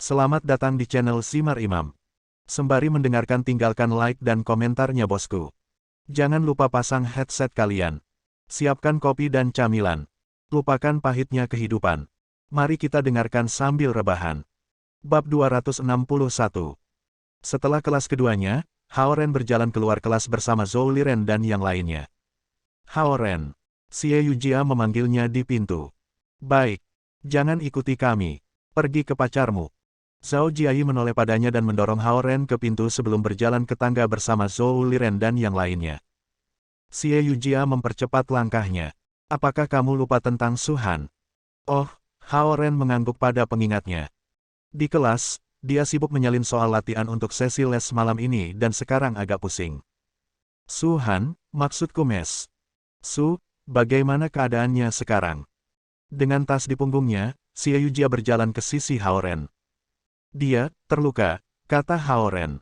Selamat datang di channel Simar Imam. Sembari mendengarkan tinggalkan like dan komentarnya bosku. Jangan lupa pasang headset kalian. Siapkan kopi dan camilan. Lupakan pahitnya kehidupan. Mari kita dengarkan sambil rebahan. Bab 261. Setelah kelas keduanya, Hao Ren berjalan keluar kelas bersama Zhou Liren dan yang lainnya. Hao Ren. Xie Yujia memanggilnya di pintu. Baik. Jangan ikuti kami. Pergi ke pacarmu. Zhao Jiayi menoleh padanya dan mendorong Hao Ren ke pintu sebelum berjalan ke tangga bersama Zhou Liren dan yang lainnya. Xie Yujia mempercepat langkahnya. Apakah kamu lupa tentang Suhan? Oh, Hao Ren mengangguk pada pengingatnya. Di kelas, dia sibuk menyalin soal latihan untuk sesi les malam ini dan sekarang agak pusing. Suhan, maksudku Mes. Su, bagaimana keadaannya sekarang? Dengan tas di punggungnya, Xie Yujia berjalan ke sisi Hao Ren. Dia terluka, kata Hao Ren.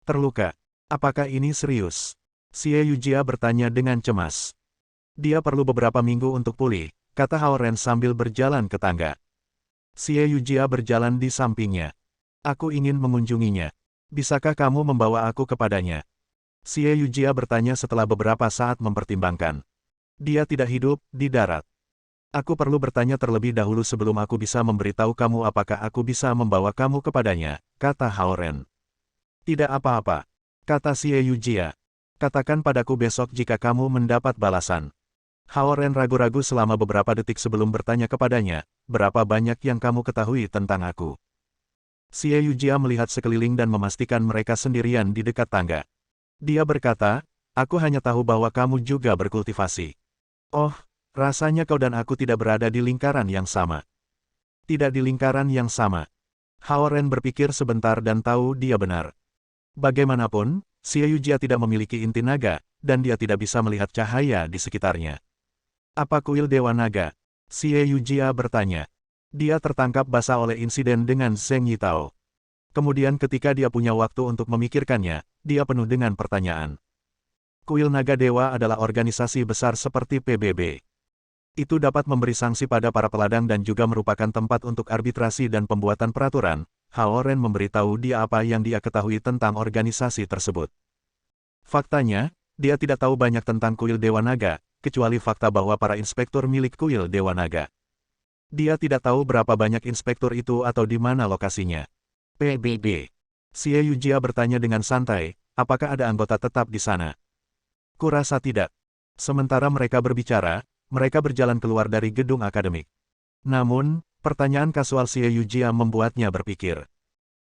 Terluka? Apakah ini serius? Xie Yujia bertanya dengan cemas. Dia perlu beberapa minggu untuk pulih, kata Hao Ren sambil berjalan ke tangga. Xie Yujia berjalan di sampingnya. Aku ingin mengunjunginya. Bisakah kamu membawa aku kepadanya? Xie Yujia bertanya setelah beberapa saat mempertimbangkan. Dia tidak hidup di darat. Aku perlu bertanya terlebih dahulu sebelum aku bisa memberitahu kamu apakah aku bisa membawa kamu kepadanya, kata Hao Ren. Tidak apa-apa, kata Xie Yujia. Katakan padaku besok jika kamu mendapat balasan. Hao Ren ragu-ragu selama beberapa detik sebelum bertanya kepadanya, berapa banyak yang kamu ketahui tentang aku? Xie Yujia melihat sekeliling dan memastikan mereka sendirian di dekat tangga. Dia berkata, aku hanya tahu bahwa kamu juga berkultivasi. Oh, rasanya kau dan aku tidak berada di lingkaran yang sama. Tidak di lingkaran yang sama. Hao Ren berpikir sebentar dan tahu dia benar. Bagaimanapun, Xie Yujia tidak memiliki inti naga, dan dia tidak bisa melihat cahaya di sekitarnya. Apa kuil Dewa Naga? Xie Yujia bertanya. Dia tertangkap basah oleh insiden dengan Zheng Yitao. Kemudian ketika dia punya waktu untuk memikirkannya, dia penuh dengan pertanyaan. Kuil Naga Dewa adalah organisasi besar seperti PBB. Itu dapat memberi sanksi pada para peladang dan juga merupakan tempat untuk arbitrasi dan pembuatan peraturan. Hao Ren memberitahu dia apa yang dia ketahui tentang organisasi tersebut. Faktanya, dia tidak tahu banyak tentang kuil Dewa Naga, kecuali fakta bahwa para inspektur milik kuil Dewa Naga. Dia tidak tahu berapa banyak inspektur itu atau di mana lokasinya. PBB. Xie Yujia bertanya dengan santai, apakah ada anggota tetap di sana? Kurasa tidak. Sementara mereka berbicara, mereka berjalan keluar dari gedung akademik. Namun, pertanyaan kasual Xie Yujia membuatnya berpikir.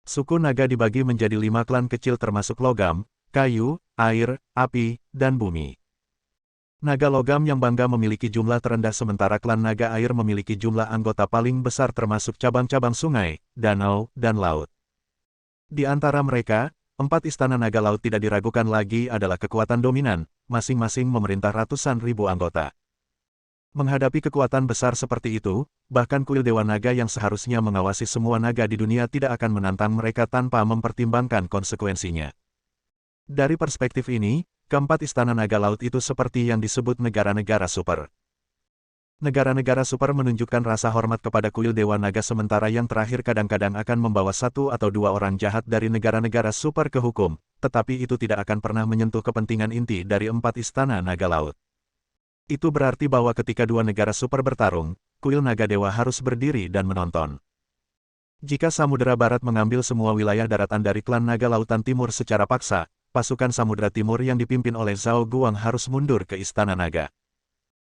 Suku naga dibagi menjadi 5 klan kecil termasuk logam, kayu, air, api, dan bumi. Naga logam yang bangga memiliki jumlah terendah sementara klan naga air memiliki jumlah anggota paling besar termasuk cabang-cabang sungai, danau, dan laut. Di antara mereka, 4 istana naga laut tidak diragukan lagi adalah kekuatan dominan, masing-masing memerintah ratusan ribu anggota. Menghadapi kekuatan besar seperti itu, bahkan kuil Dewa Naga yang seharusnya mengawasi semua naga di dunia tidak akan menantang mereka tanpa mempertimbangkan konsekuensinya. Dari perspektif ini, keempat istana naga laut itu seperti yang disebut negara-negara super. Negara-negara super menunjukkan rasa hormat kepada kuil Dewa Naga sementara yang terakhir kadang-kadang akan membawa 1 atau 2 orang jahat dari negara-negara super ke hukum, tetapi itu tidak akan pernah menyentuh kepentingan inti dari 4 istana naga laut. Itu berarti bahwa ketika 2 negara super bertarung, kuil Naga Dewa harus berdiri dan menonton. Jika Samudera Barat mengambil semua wilayah daratan dari klan Naga Lautan Timur secara paksa, pasukan Samudera Timur yang dipimpin oleh Zhao Guang harus mundur ke Istana Naga.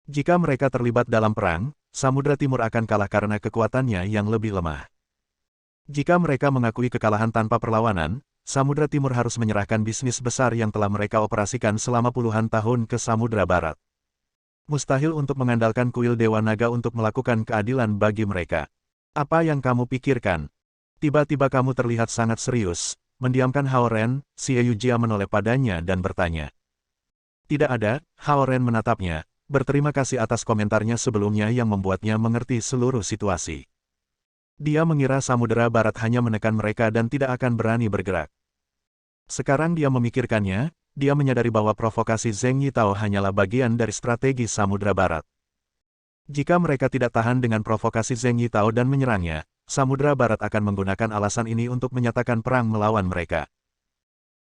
Jika mereka terlibat dalam perang, Samudera Timur akan kalah karena kekuatannya yang lebih lemah. Jika mereka mengakui kekalahan tanpa perlawanan, Samudera Timur harus menyerahkan bisnis besar yang telah mereka operasikan selama puluhan tahun ke Samudera Barat. Mustahil untuk mengandalkan kuil Dewa Naga untuk melakukan keadilan bagi mereka. Apa yang kamu pikirkan? Tiba-tiba kamu terlihat sangat serius. Mendiamkan Hao Ren, Xie Yujia menoleh padanya dan bertanya. Tidak ada, Hao Ren menatapnya, berterima kasih atas komentarnya sebelumnya yang membuatnya mengerti seluruh situasi. Dia mengira Samudera Barat hanya menekan mereka dan tidak akan berani bergerak. Sekarang dia memikirkannya, dia menyadari bahwa provokasi Zheng Yitao hanyalah bagian dari strategi Samudera Barat. Jika mereka tidak tahan dengan provokasi Zheng Yitao dan menyerangnya, Samudra Barat akan menggunakan alasan ini untuk menyatakan perang melawan mereka.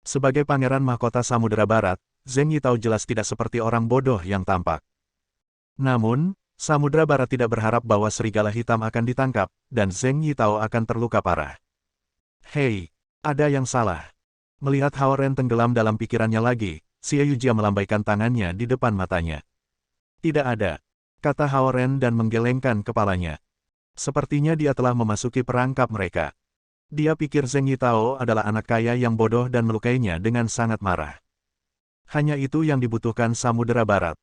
Sebagai pangeran mahkota Samudra Barat, Zheng Yitao jelas tidak seperti orang bodoh yang tampak. Namun, Samudra Barat tidak berharap bahwa serigala hitam akan ditangkap, dan Zheng Yitao akan terluka parah. Hei, ada yang salah. Melihat Hao Ren tenggelam dalam pikirannya lagi, Xie Yujia melambaikan tangannya di depan matanya. Tidak ada, kata Hao Ren dan menggelengkan kepalanya. Sepertinya dia telah memasuki perangkap mereka. Dia pikir Zheng Yitao adalah anak kaya yang bodoh dan melukainya dengan sangat marah. Hanya itu yang dibutuhkan Samudra Barat.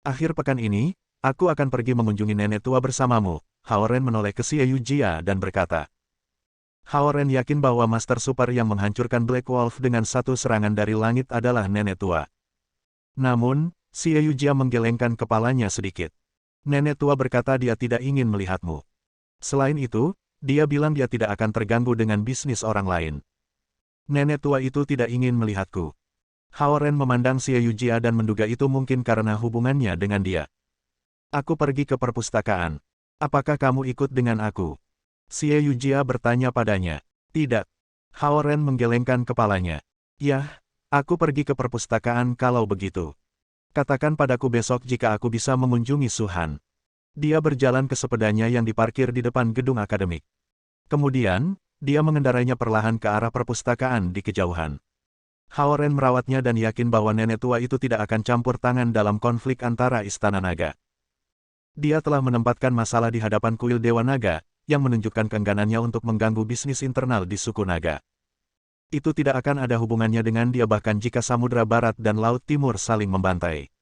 Akhir pekan ini, aku akan pergi mengunjungi nenek tua bersamamu. Hao Ren menoleh ke Xie Yujia dan berkata. Hao Ren yakin bahwa Master Super yang menghancurkan Black Wolf dengan satu serangan dari langit adalah nenek tua. Namun, Xie Yujia menggelengkan kepalanya sedikit. Nenek tua berkata dia tidak ingin melihatmu. Selain itu, dia bilang dia tidak akan terganggu dengan bisnis orang lain. Nenek tua itu tidak ingin melihatku. Hao Ren memandang Xie Yujia dan menduga itu mungkin karena hubungannya dengan dia. Aku pergi ke perpustakaan. Apakah kamu ikut dengan aku? Xie Yujia bertanya padanya. Tidak. Hao Ren menggelengkan kepalanya. Ya, aku pergi ke perpustakaan kalau begitu. Katakan padaku besok jika aku bisa mengunjungi Suhan. Dia berjalan ke sepedanya yang diparkir di depan gedung akademik. Kemudian, dia mengendarainya perlahan ke arah perpustakaan di kejauhan. Hao Ren merawatnya dan yakin bahwa nenek tua itu tidak akan campur tangan dalam konflik antara Istana Naga. Dia telah menempatkan masalah di hadapan kuil Dewa Naga, yang menunjukkan keengganannya untuk mengganggu bisnis internal di suku Naga. Itu tidak akan ada hubungannya dengan dia bahkan jika Samudra Barat dan Laut Timur saling membantai.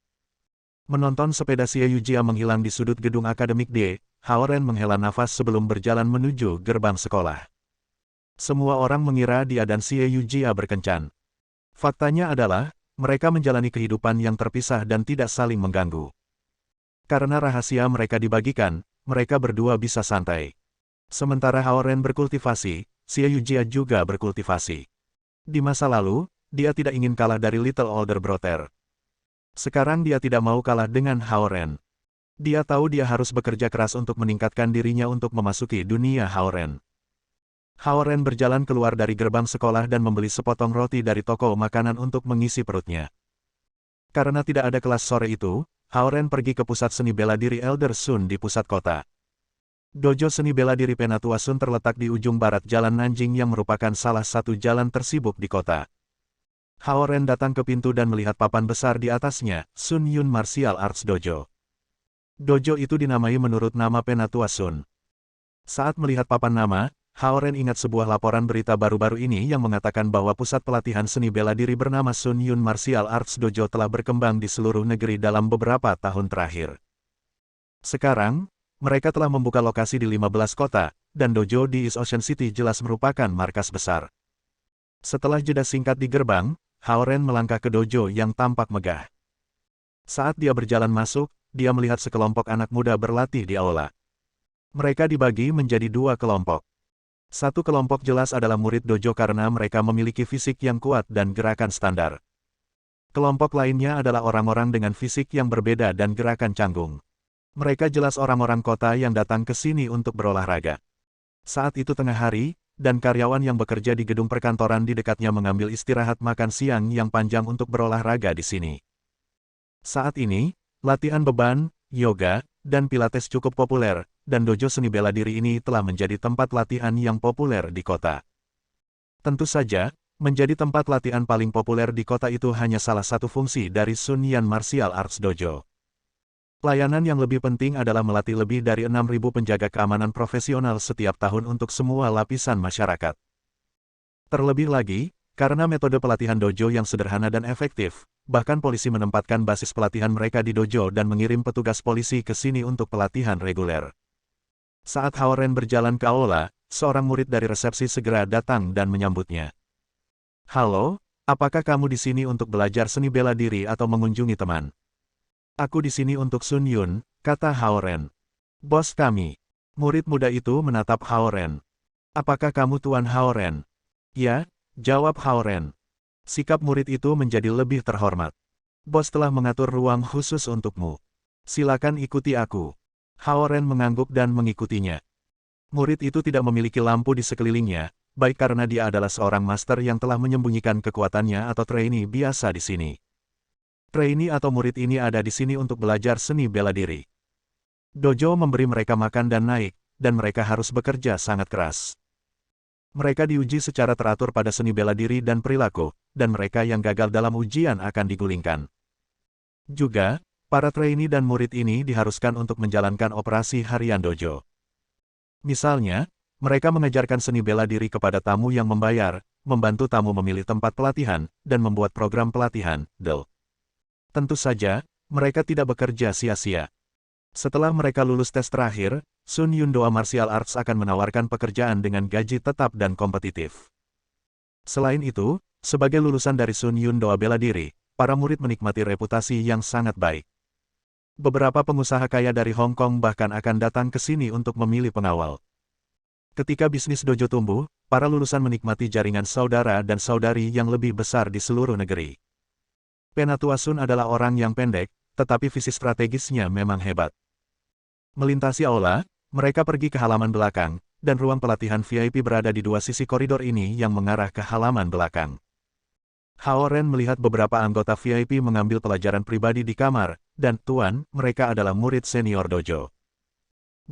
Menonton sepeda Xie Yujia menghilang di sudut gedung akademik D, Hao Ren menghela nafas sebelum berjalan menuju gerbang sekolah. Semua orang mengira dia dan Xie Yujia berkencan. Faktanya adalah, mereka menjalani kehidupan yang terpisah dan tidak saling mengganggu. Karena rahasia mereka dibagikan, mereka berdua bisa santai. Sementara Hao Ren berkultivasi, Xie Yujia juga berkultivasi. Di masa lalu, dia tidak ingin kalah dari Little Older Brother. Sekarang dia tidak mau kalah dengan Hao Ren. Dia tahu dia harus bekerja keras untuk meningkatkan dirinya untuk memasuki dunia Hao Ren. Hao Ren berjalan keluar dari gerbang sekolah dan membeli sepotong roti dari toko makanan untuk mengisi perutnya. Karena tidak ada kelas sore itu, Hao Ren pergi ke pusat seni bela diri Elder Sun di pusat kota. Dojo seni bela diri Penatua Sun terletak di ujung barat Jalan Nanjing yang merupakan salah satu jalan tersibuk di kota. Hao Ren datang ke pintu dan melihat papan besar di atasnya, Sun Yun Martial Arts Dojo. Dojo itu dinamai menurut nama Penatua Sun. Saat melihat papan nama, Hao Ren ingat sebuah laporan berita baru-baru ini yang mengatakan bahwa pusat pelatihan seni bela diri bernama Sun Yun Martial Arts Dojo telah berkembang di seluruh negeri dalam beberapa tahun terakhir. Sekarang, mereka telah membuka lokasi di 15 kota, dan dojo di East Ocean City jelas merupakan markas besar. Setelah jeda singkat di gerbang, Hao Ren melangkah ke dojo yang tampak megah. Saat dia berjalan masuk, dia melihat sekelompok anak muda berlatih di aula. Mereka dibagi menjadi dua kelompok. Satu kelompok jelas adalah murid dojo karena mereka memiliki fisik yang kuat dan gerakan standar. Kelompok lainnya adalah orang-orang dengan fisik yang berbeda dan gerakan canggung. Mereka jelas orang-orang kota yang datang ke sini untuk berolahraga. Saat itu tengah hari, dan karyawan yang bekerja di gedung perkantoran di dekatnya mengambil istirahat makan siang yang panjang untuk berolahraga di sini. Saat ini, latihan beban, yoga, dan pilates cukup populer, dan dojo seni bela diri ini telah menjadi tempat latihan yang populer di kota. Tentu saja, menjadi tempat latihan paling populer di kota itu hanya salah satu fungsi dari Sun Yan Martial Arts Dojo. Layanan yang lebih penting adalah melatih lebih dari 6.000 penjaga keamanan profesional setiap tahun untuk semua lapisan masyarakat. Terlebih lagi, karena metode pelatihan dojo yang sederhana dan efektif, bahkan polisi menempatkan basis pelatihan mereka di dojo dan mengirim petugas polisi ke sini untuk pelatihan reguler. Saat Hao Ren berjalan ke aula, seorang murid dari resepsi segera datang dan menyambutnya. Halo, apakah kamu di sini untuk belajar seni bela diri atau mengunjungi teman? Aku di sini untuk Sun Yun, kata Hao Ren. Bos kami. Murid muda itu menatap Hao Ren. Apakah kamu Tuan Hao Ren? Ya, jawab Hao Ren. Sikap murid itu menjadi lebih terhormat. Bos telah mengatur ruang khusus untukmu. Silakan ikuti aku. Hao Ren mengangguk dan mengikutinya. Murid itu tidak memiliki lampu di sekelilingnya, baik karena dia adalah seorang master yang telah menyembunyikan kekuatannya atau trainee biasa di sini. Trainee atau murid ini ada di sini untuk belajar seni bela diri. Dojo memberi mereka makan dan naik, dan mereka harus bekerja sangat keras. Mereka diuji secara teratur pada seni bela diri dan perilaku, dan mereka yang gagal dalam ujian akan digulingkan. Juga, para trainee dan murid ini diharuskan untuk menjalankan operasi harian dojo. Misalnya, mereka mengajarkan seni bela diri kepada tamu yang membayar, membantu tamu memilih tempat pelatihan, dan membuat program pelatihan, DEL. Tentu saja, mereka tidak bekerja sia-sia. Setelah mereka lulus tes terakhir, Sun Yun Doa Martial Arts akan menawarkan pekerjaan dengan gaji tetap dan kompetitif. Selain itu, sebagai lulusan dari Sun Yun Doa Bela Diri, para murid menikmati reputasi yang sangat baik. Beberapa pengusaha kaya dari Hong Kong bahkan akan datang ke sini untuk memilih pengawal. Ketika bisnis dojo tumbuh, para lulusan menikmati jaringan saudara dan saudari yang lebih besar di seluruh negeri. Penatua Sun adalah orang yang pendek, tetapi visi strategisnya memang hebat. Melintasi aula, mereka pergi ke halaman belakang, dan ruang pelatihan VIP berada di dua sisi koridor ini yang mengarah ke halaman belakang. Hao Ren melihat beberapa anggota VIP mengambil pelajaran pribadi di kamar, dan Tuan, mereka adalah murid senior dojo.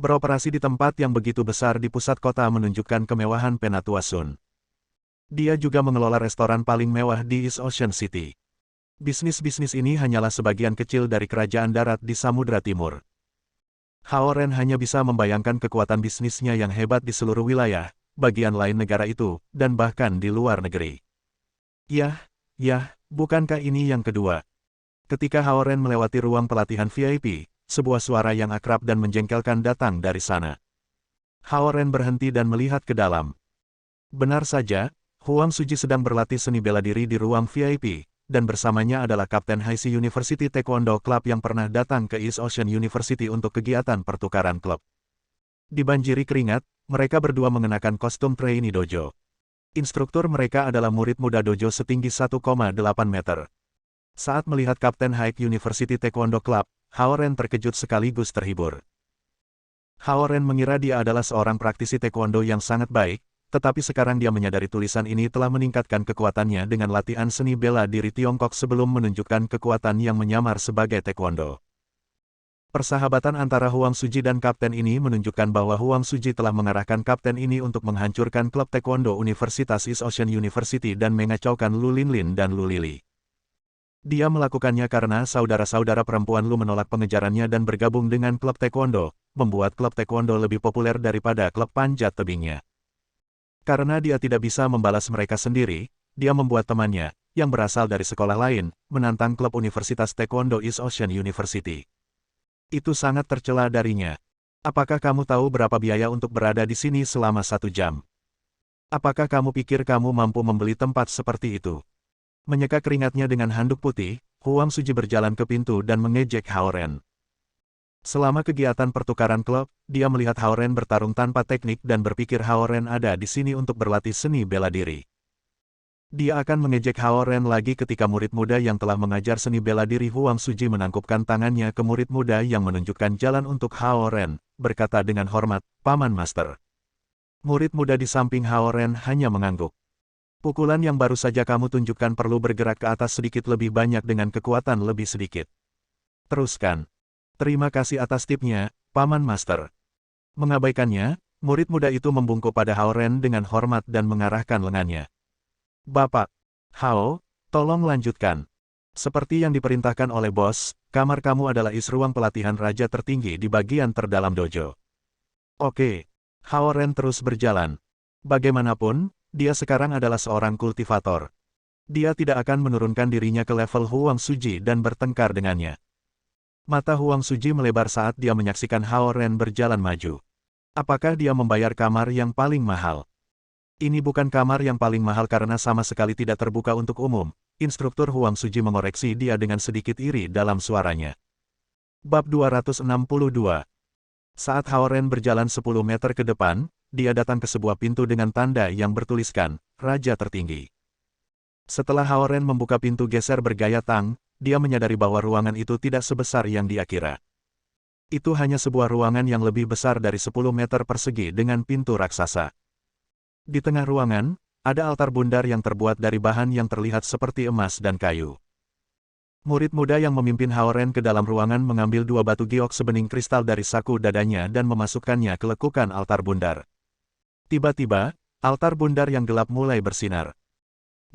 Beroperasi di tempat yang begitu besar di pusat kota menunjukkan kemewahan Penatua Sun. Dia juga mengelola restoran paling mewah di East Ocean City. Bisnis-bisnis ini hanyalah sebagian kecil dari kerajaan darat di Samudra Timur. Hao Ren hanya bisa membayangkan kekuatan bisnisnya yang hebat di seluruh wilayah, bagian lain negara itu, dan bahkan di luar negeri. Yah, bukankah ini yang kedua? Ketika Hao Ren melewati ruang pelatihan VIP, sebuah suara yang akrab dan menjengkelkan datang dari sana. Hao Ren berhenti dan melihat ke dalam. Benar saja, Huang Suji sedang berlatih seni bela diri di ruang VIP, dan bersamanya adalah Kapten Haixi University Taekwondo Club yang pernah datang ke East Ocean University untuk kegiatan pertukaran klub. Dibanjiri keringat, mereka berdua mengenakan kostum trainee dojo. Instruktur mereka adalah murid muda dojo setinggi 1,8 meter. Saat melihat Kapten Haixi University Taekwondo Club, Hao Ren terkejut sekaligus terhibur. Hao Ren mengira dia adalah seorang praktisi taekwondo yang sangat baik, tetapi sekarang dia menyadari tulisan ini telah meningkatkan kekuatannya dengan latihan seni bela diri Tiongkok sebelum menunjukkan kekuatan yang menyamar sebagai taekwondo. Persahabatan antara Huang Suji dan kapten ini menunjukkan bahwa Huang Suji telah mengarahkan kapten ini untuk menghancurkan klub taekwondo Universitas East Ocean University dan mengacaukan Lu Linlin dan Lu Lili. Dia melakukannya karena saudara-saudara perempuan Lu menolak pengejarannya dan bergabung dengan klub taekwondo, membuat klub taekwondo lebih populer daripada klub panjat tebingnya. Karena dia tidak bisa membalas mereka sendiri, dia membuat temannya, yang berasal dari sekolah lain, menantang klub Universitas Taekwondo East Ocean University. Itu sangat tercela darinya. Apakah kamu tahu berapa biaya untuk berada di sini selama 1 jam? Apakah kamu pikir kamu mampu membeli tempat seperti itu? Menyeka keringatnya dengan handuk putih, Huang Suji berjalan ke pintu dan mengejek Hao Ren. Selama kegiatan pertukaran klub, dia melihat Hao Ren bertarung tanpa teknik dan berpikir Hao Ren ada di sini untuk berlatih seni bela diri. Dia akan mengejek Hao Ren lagi ketika murid muda yang telah mengajar seni bela diri Huang Suji menangkupkan tangannya ke murid muda yang menunjukkan jalan untuk Hao Ren, berkata dengan hormat, "Paman Master." Murid muda di samping Hao Ren hanya mengangguk. Pukulan yang baru saja kamu tunjukkan perlu bergerak ke atas sedikit lebih banyak dengan kekuatan lebih sedikit. Teruskan. Terima kasih atas tipnya, Paman Master. Mengabaikannya, murid muda itu membungkuk pada Hao Ren dengan hormat dan mengarahkan lengannya. Bapak, Hao, tolong lanjutkan. Seperti yang diperintahkan oleh bos, kamar kamu adalah ruang pelatihan raja tertinggi di bagian terdalam dojo. Oke. Hao Ren terus berjalan. Bagaimanapun, dia sekarang adalah seorang kultivator. Dia tidak akan menurunkan dirinya ke level Huang Suji dan bertengkar dengannya. Mata Huang Suji melebar saat dia menyaksikan Hao Ren berjalan maju. Apakah dia membayar kamar yang paling mahal? Ini bukan kamar yang paling mahal karena sama sekali tidak terbuka untuk umum. Instruktur Huang Suji mengoreksi dia dengan sedikit iri dalam suaranya. Bab 262. Saat Hao Ren berjalan 10 meter ke depan, dia datang ke sebuah pintu dengan tanda yang bertuliskan, Raja Tertinggi. Setelah Hao Ren membuka pintu geser bergaya Tang, dia menyadari bahwa ruangan itu tidak sebesar yang dia kira. Itu hanya sebuah ruangan yang lebih besar dari 10 meter persegi dengan pintu raksasa. Di tengah ruangan, ada altar bundar yang terbuat dari bahan yang terlihat seperti emas dan kayu. Murid muda yang memimpin Haoren ke dalam ruangan mengambil dua batu giok sebening kristal dari saku dadanya dan memasukkannya ke lekukan altar bundar. Tiba-tiba, altar bundar yang gelap mulai bersinar.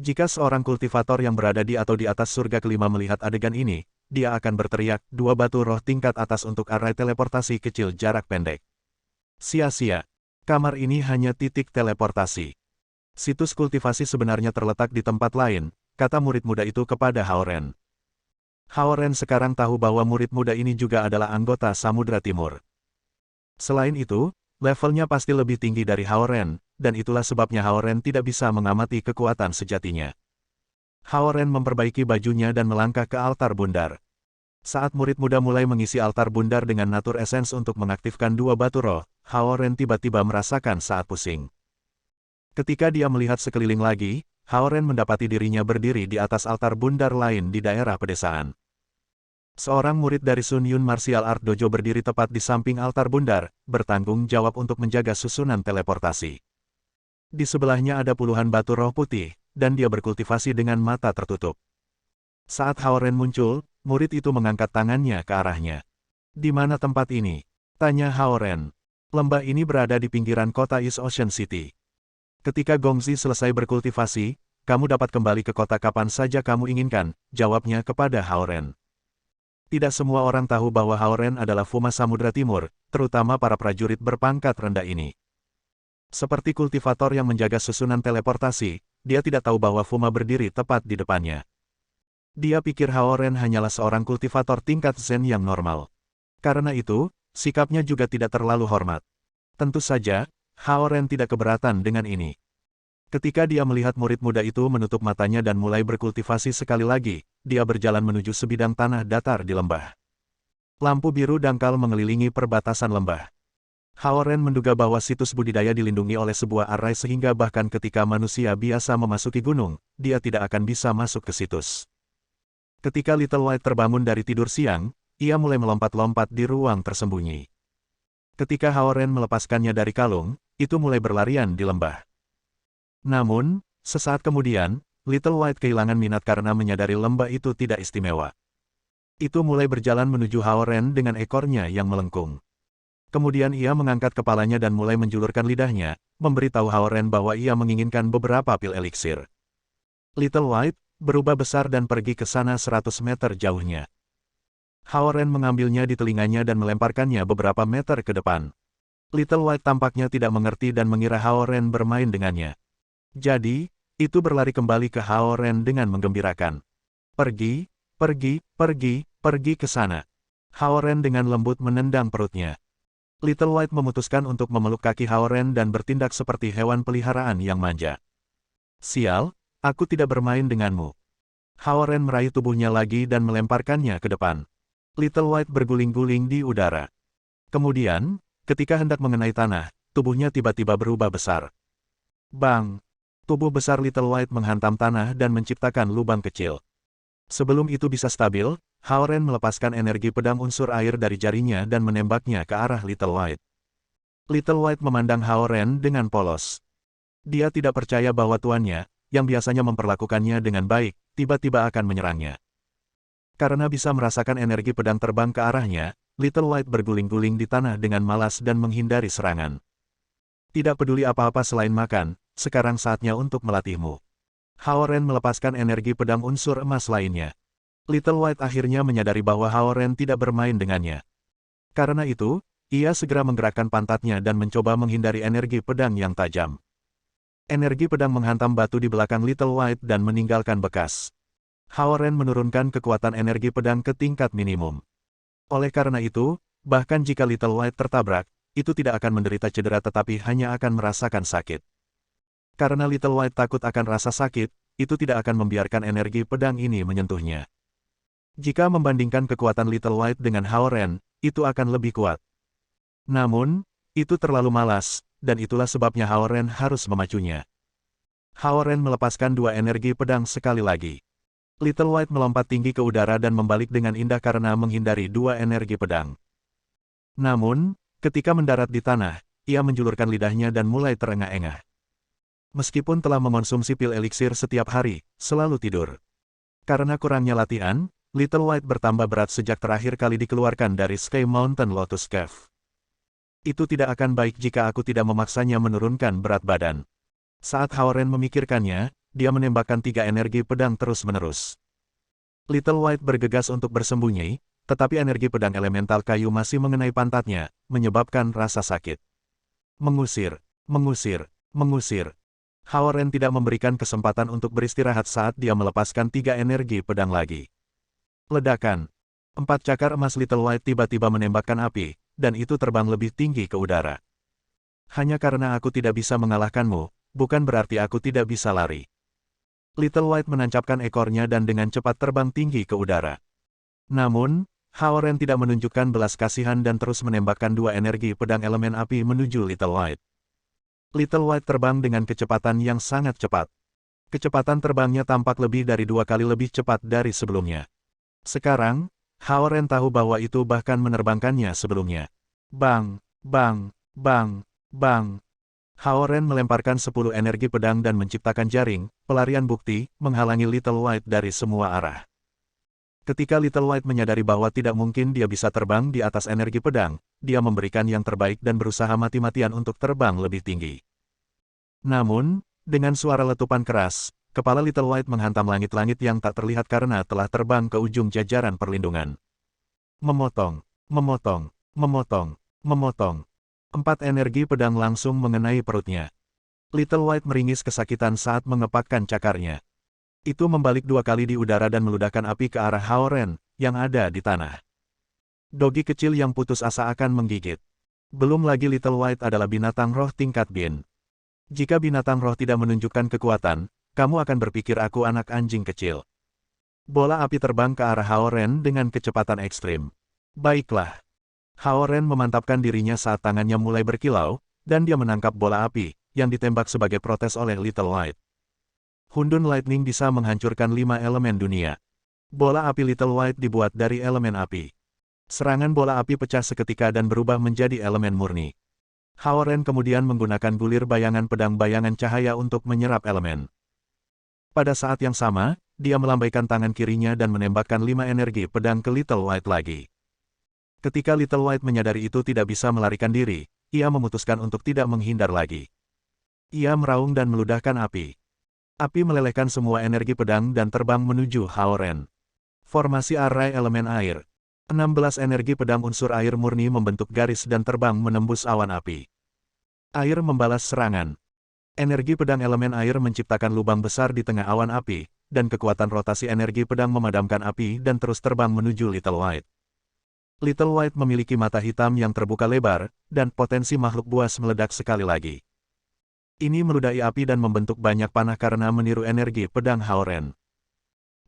Jika seorang kultivator yang berada di atau di atas surga kelima melihat adegan ini, dia akan berteriak, dua batu roh tingkat atas untuk arai teleportasi kecil jarak pendek. Sia-sia. Kamar ini hanya titik teleportasi. Situs kultivasi sebenarnya terletak di tempat lain, kata murid muda itu kepada Haoren. Haoren sekarang tahu bahwa murid muda ini juga adalah anggota Samudra Timur. Selain itu, levelnya pasti lebih tinggi dari Haoren, dan itulah sebabnya Haoren tidak bisa mengamati kekuatan sejatinya. Haoren memperbaiki bajunya dan melangkah ke altar bundar. Saat murid muda mulai mengisi altar bundar dengan Nature Essence untuk mengaktifkan dua batu roh, Haoren tiba-tiba merasakan saat pusing. Ketika dia melihat sekeliling lagi, Haoren mendapati dirinya berdiri di atas altar bundar lain di daerah pedesaan. Seorang murid dari Sun Yun Martial Art Dojo berdiri tepat di samping altar bundar, bertanggung jawab untuk menjaga susunan teleportasi. Di sebelahnya ada puluhan batu roh putih, dan dia berkultivasi dengan mata tertutup. Saat Haoren muncul, murid itu mengangkat tangannya ke arahnya. "Di mana tempat ini?" tanya Haoren. "Lembah ini berada di pinggiran kota East Ocean City. Ketika Gongzi selesai berkultivasi, kamu dapat kembali ke kota kapan saja kamu inginkan," jawabnya kepada Haoren. Tidak semua orang tahu bahwa Haoren adalah Fuma Samudra Timur, terutama para prajurit berpangkat rendah ini. Seperti kultivator yang menjaga susunan teleportasi, dia tidak tahu bahwa Fuma berdiri tepat di depannya. Dia pikir Haoren hanyalah seorang kultivator tingkat Zen yang normal. Karena itu, sikapnya juga tidak terlalu hormat. Tentu saja, Haoren tidak keberatan dengan ini. Ketika dia melihat murid muda itu menutup matanya dan mulai berkultivasi sekali lagi, dia berjalan menuju sebidang tanah datar di lembah. Lampu biru dangkal mengelilingi perbatasan lembah. Haoren menduga bahwa situs budidaya dilindungi oleh sebuah arai sehingga bahkan ketika manusia biasa memasuki gunung, dia tidak akan bisa masuk ke situs. Ketika Little White terbangun dari tidur siang, ia mulai melompat-lompat di ruang tersembunyi. Ketika Haoren melepaskannya dari kalung, itu mulai berlarian di lembah. Namun, sesaat kemudian, Little White kehilangan minat karena menyadari lembah itu tidak istimewa. Itu mulai berjalan menuju Haoren dengan ekornya yang melengkung. Kemudian ia mengangkat kepalanya dan mulai menjulurkan lidahnya, memberitahu Haoren bahwa ia menginginkan beberapa pil eliksir. Little White berubah besar dan pergi ke sana 100 meter jauhnya. Haoren mengambilnya di telinganya dan melemparkannya beberapa meter ke depan. Little White tampaknya tidak mengerti dan mengira Haoren bermain dengannya. Jadi, itu berlari kembali ke Haoren dengan menggembirakan. "Pergi, pergi, pergi, pergi ke sana." Haoren dengan lembut menendang perutnya. Little White memutuskan untuk memeluk kaki Haoren dan bertindak seperti hewan peliharaan yang manja. "Sial, aku tidak bermain denganmu." Haoren meraih tubuhnya lagi dan melemparkannya ke depan. Little White berguling-guling di udara. Kemudian, ketika hendak mengenai tanah, tubuhnya tiba-tiba berubah besar. Bang! Tubuh besar Little White menghantam tanah dan menciptakan lubang kecil. Sebelum itu bisa stabil, Haoren melepaskan energi pedang unsur air dari jarinya dan menembaknya ke arah Little White. Little White memandang Haoren dengan polos. Dia tidak percaya bahwa tuannya, yang biasanya memperlakukannya dengan baik, tiba-tiba akan menyerangnya. Karena bisa merasakan energi pedang terbang ke arahnya, Little White berguling-guling di tanah dengan malas dan menghindari serangan. "Tidak peduli apa-apa selain makan, sekarang saatnya untuk melatihmu." Haoren melepaskan energi pedang unsur emas lainnya. Little White akhirnya menyadari bahwa Haoren tidak bermain dengannya. Karena itu, ia segera menggerakkan pantatnya dan mencoba menghindari energi pedang yang tajam. Energi pedang menghantam batu di belakang Little White dan meninggalkan bekas. Haoren menurunkan kekuatan energi pedang ke tingkat minimum. Oleh karena itu, bahkan jika Little White tertabrak, itu tidak akan menderita cedera tetapi hanya akan merasakan sakit. Karena Little White takut akan rasa sakit, itu tidak akan membiarkan energi pedang ini menyentuhnya. Jika membandingkan kekuatan Little White dengan Haoren, itu akan lebih kuat. Namun, itu terlalu malas, dan itulah sebabnya Haoren harus memacunya. Haoren melepaskan dua energi pedang sekali lagi. Little White melompat tinggi ke udara dan membalik dengan indah karena menghindari dua energi pedang. Namun, ketika mendarat di tanah, ia menjulurkan lidahnya dan mulai terengah-engah. Meskipun telah mengonsumsi pil eliksir setiap hari, selalu tidur. Karena kurangnya latihan, Little White bertambah berat sejak terakhir kali dikeluarkan dari Sky Mountain Lotus Cave. Itu tidak akan baik jika aku tidak memaksanya menurunkan berat badan. Saat Hao-Ren memikirkannya, dia menembakkan 3 energi pedang terus-menerus. Little White bergegas untuk bersembunyi, tetapi energi pedang elemental kayu masih mengenai pantatnya, menyebabkan rasa sakit. Mengusir, mengusir, mengusir. Hao-Ren tidak memberikan kesempatan untuk beristirahat saat dia melepaskan 3 energi pedang lagi. Ledakan. 4 cakar emas Little White tiba-tiba menembakkan api, dan itu terbang lebih tinggi ke udara. Hanya karena aku tidak bisa mengalahkanmu, bukan berarti aku tidak bisa lari. Little White menancapkan ekornya dan dengan cepat terbang tinggi ke udara. Namun, Hao-Ren tidak menunjukkan belas kasihan dan terus menembakkan 2 energi pedang elemen api menuju Little White. Little White terbang dengan kecepatan yang sangat cepat. Kecepatan terbangnya tampak lebih dari 2 kali lebih cepat dari sebelumnya. Sekarang, Hao-Ren tahu bahwa itu bahkan menerbangkannya sebelumnya. Bang, bang, bang, bang. Hao-Ren melemparkan 10 energi pedang dan menciptakan jaring, pelarian bukti, menghalangi Little White dari semua arah. Ketika Little White menyadari bahwa tidak mungkin dia bisa terbang di atas energi pedang, dia memberikan yang terbaik dan berusaha mati-matian untuk terbang lebih tinggi. Namun, dengan suara letupan keras, kepala Little White menghantam langit-langit yang tak terlihat karena telah terbang ke ujung jajaran perlindungan. Memotong, memotong, memotong, memotong. 4 energi pedang langsung mengenai perutnya. Little White meringis kesakitan saat mengepakkan cakarnya. Itu membalik 2 kali di udara dan meludahkan api ke arah Hao-Ren, yang ada di tanah. Dogi kecil yang putus asa akan menggigit. Belum lagi Little White adalah binatang roh tingkat bin. Jika binatang roh tidak menunjukkan kekuatan, kamu akan berpikir aku anak anjing kecil. Bola api terbang ke arah Hao-Ren dengan kecepatan ekstrim. Baiklah. Hao-Ren memantapkan dirinya saat tangannya mulai berkilau, dan dia menangkap bola api, yang ditembak sebagai protes oleh Little White. Hundun Lightning bisa menghancurkan 5 elemen dunia. Bola api Little White dibuat dari elemen api. Serangan bola api pecah seketika dan berubah menjadi elemen murni. Hao-Ren kemudian menggunakan bulir bayangan pedang bayangan cahaya untuk menyerap elemen. Pada saat yang sama, dia melambaikan tangan kirinya dan menembakkan 5 energi pedang ke Little White lagi. Ketika Little White menyadari itu tidak bisa melarikan diri, ia memutuskan untuk tidak menghindar lagi. Ia meraung dan meludahkan api. Api melelehkan semua energi pedang dan terbang menuju Hao-Ren. Formasi arai elemen air. 16 energi pedang unsur air murni membentuk garis dan terbang menembus awan api. Air membalas serangan. Energi pedang elemen air menciptakan lubang besar di tengah awan api, dan kekuatan rotasi energi pedang memadamkan api dan terus terbang menuju Little White. Little White memiliki mata hitam yang terbuka lebar, dan potensi makhluk buas meledak sekali lagi. Ini meludahi api dan membentuk banyak panah karena meniru energi pedang Hao-Ren.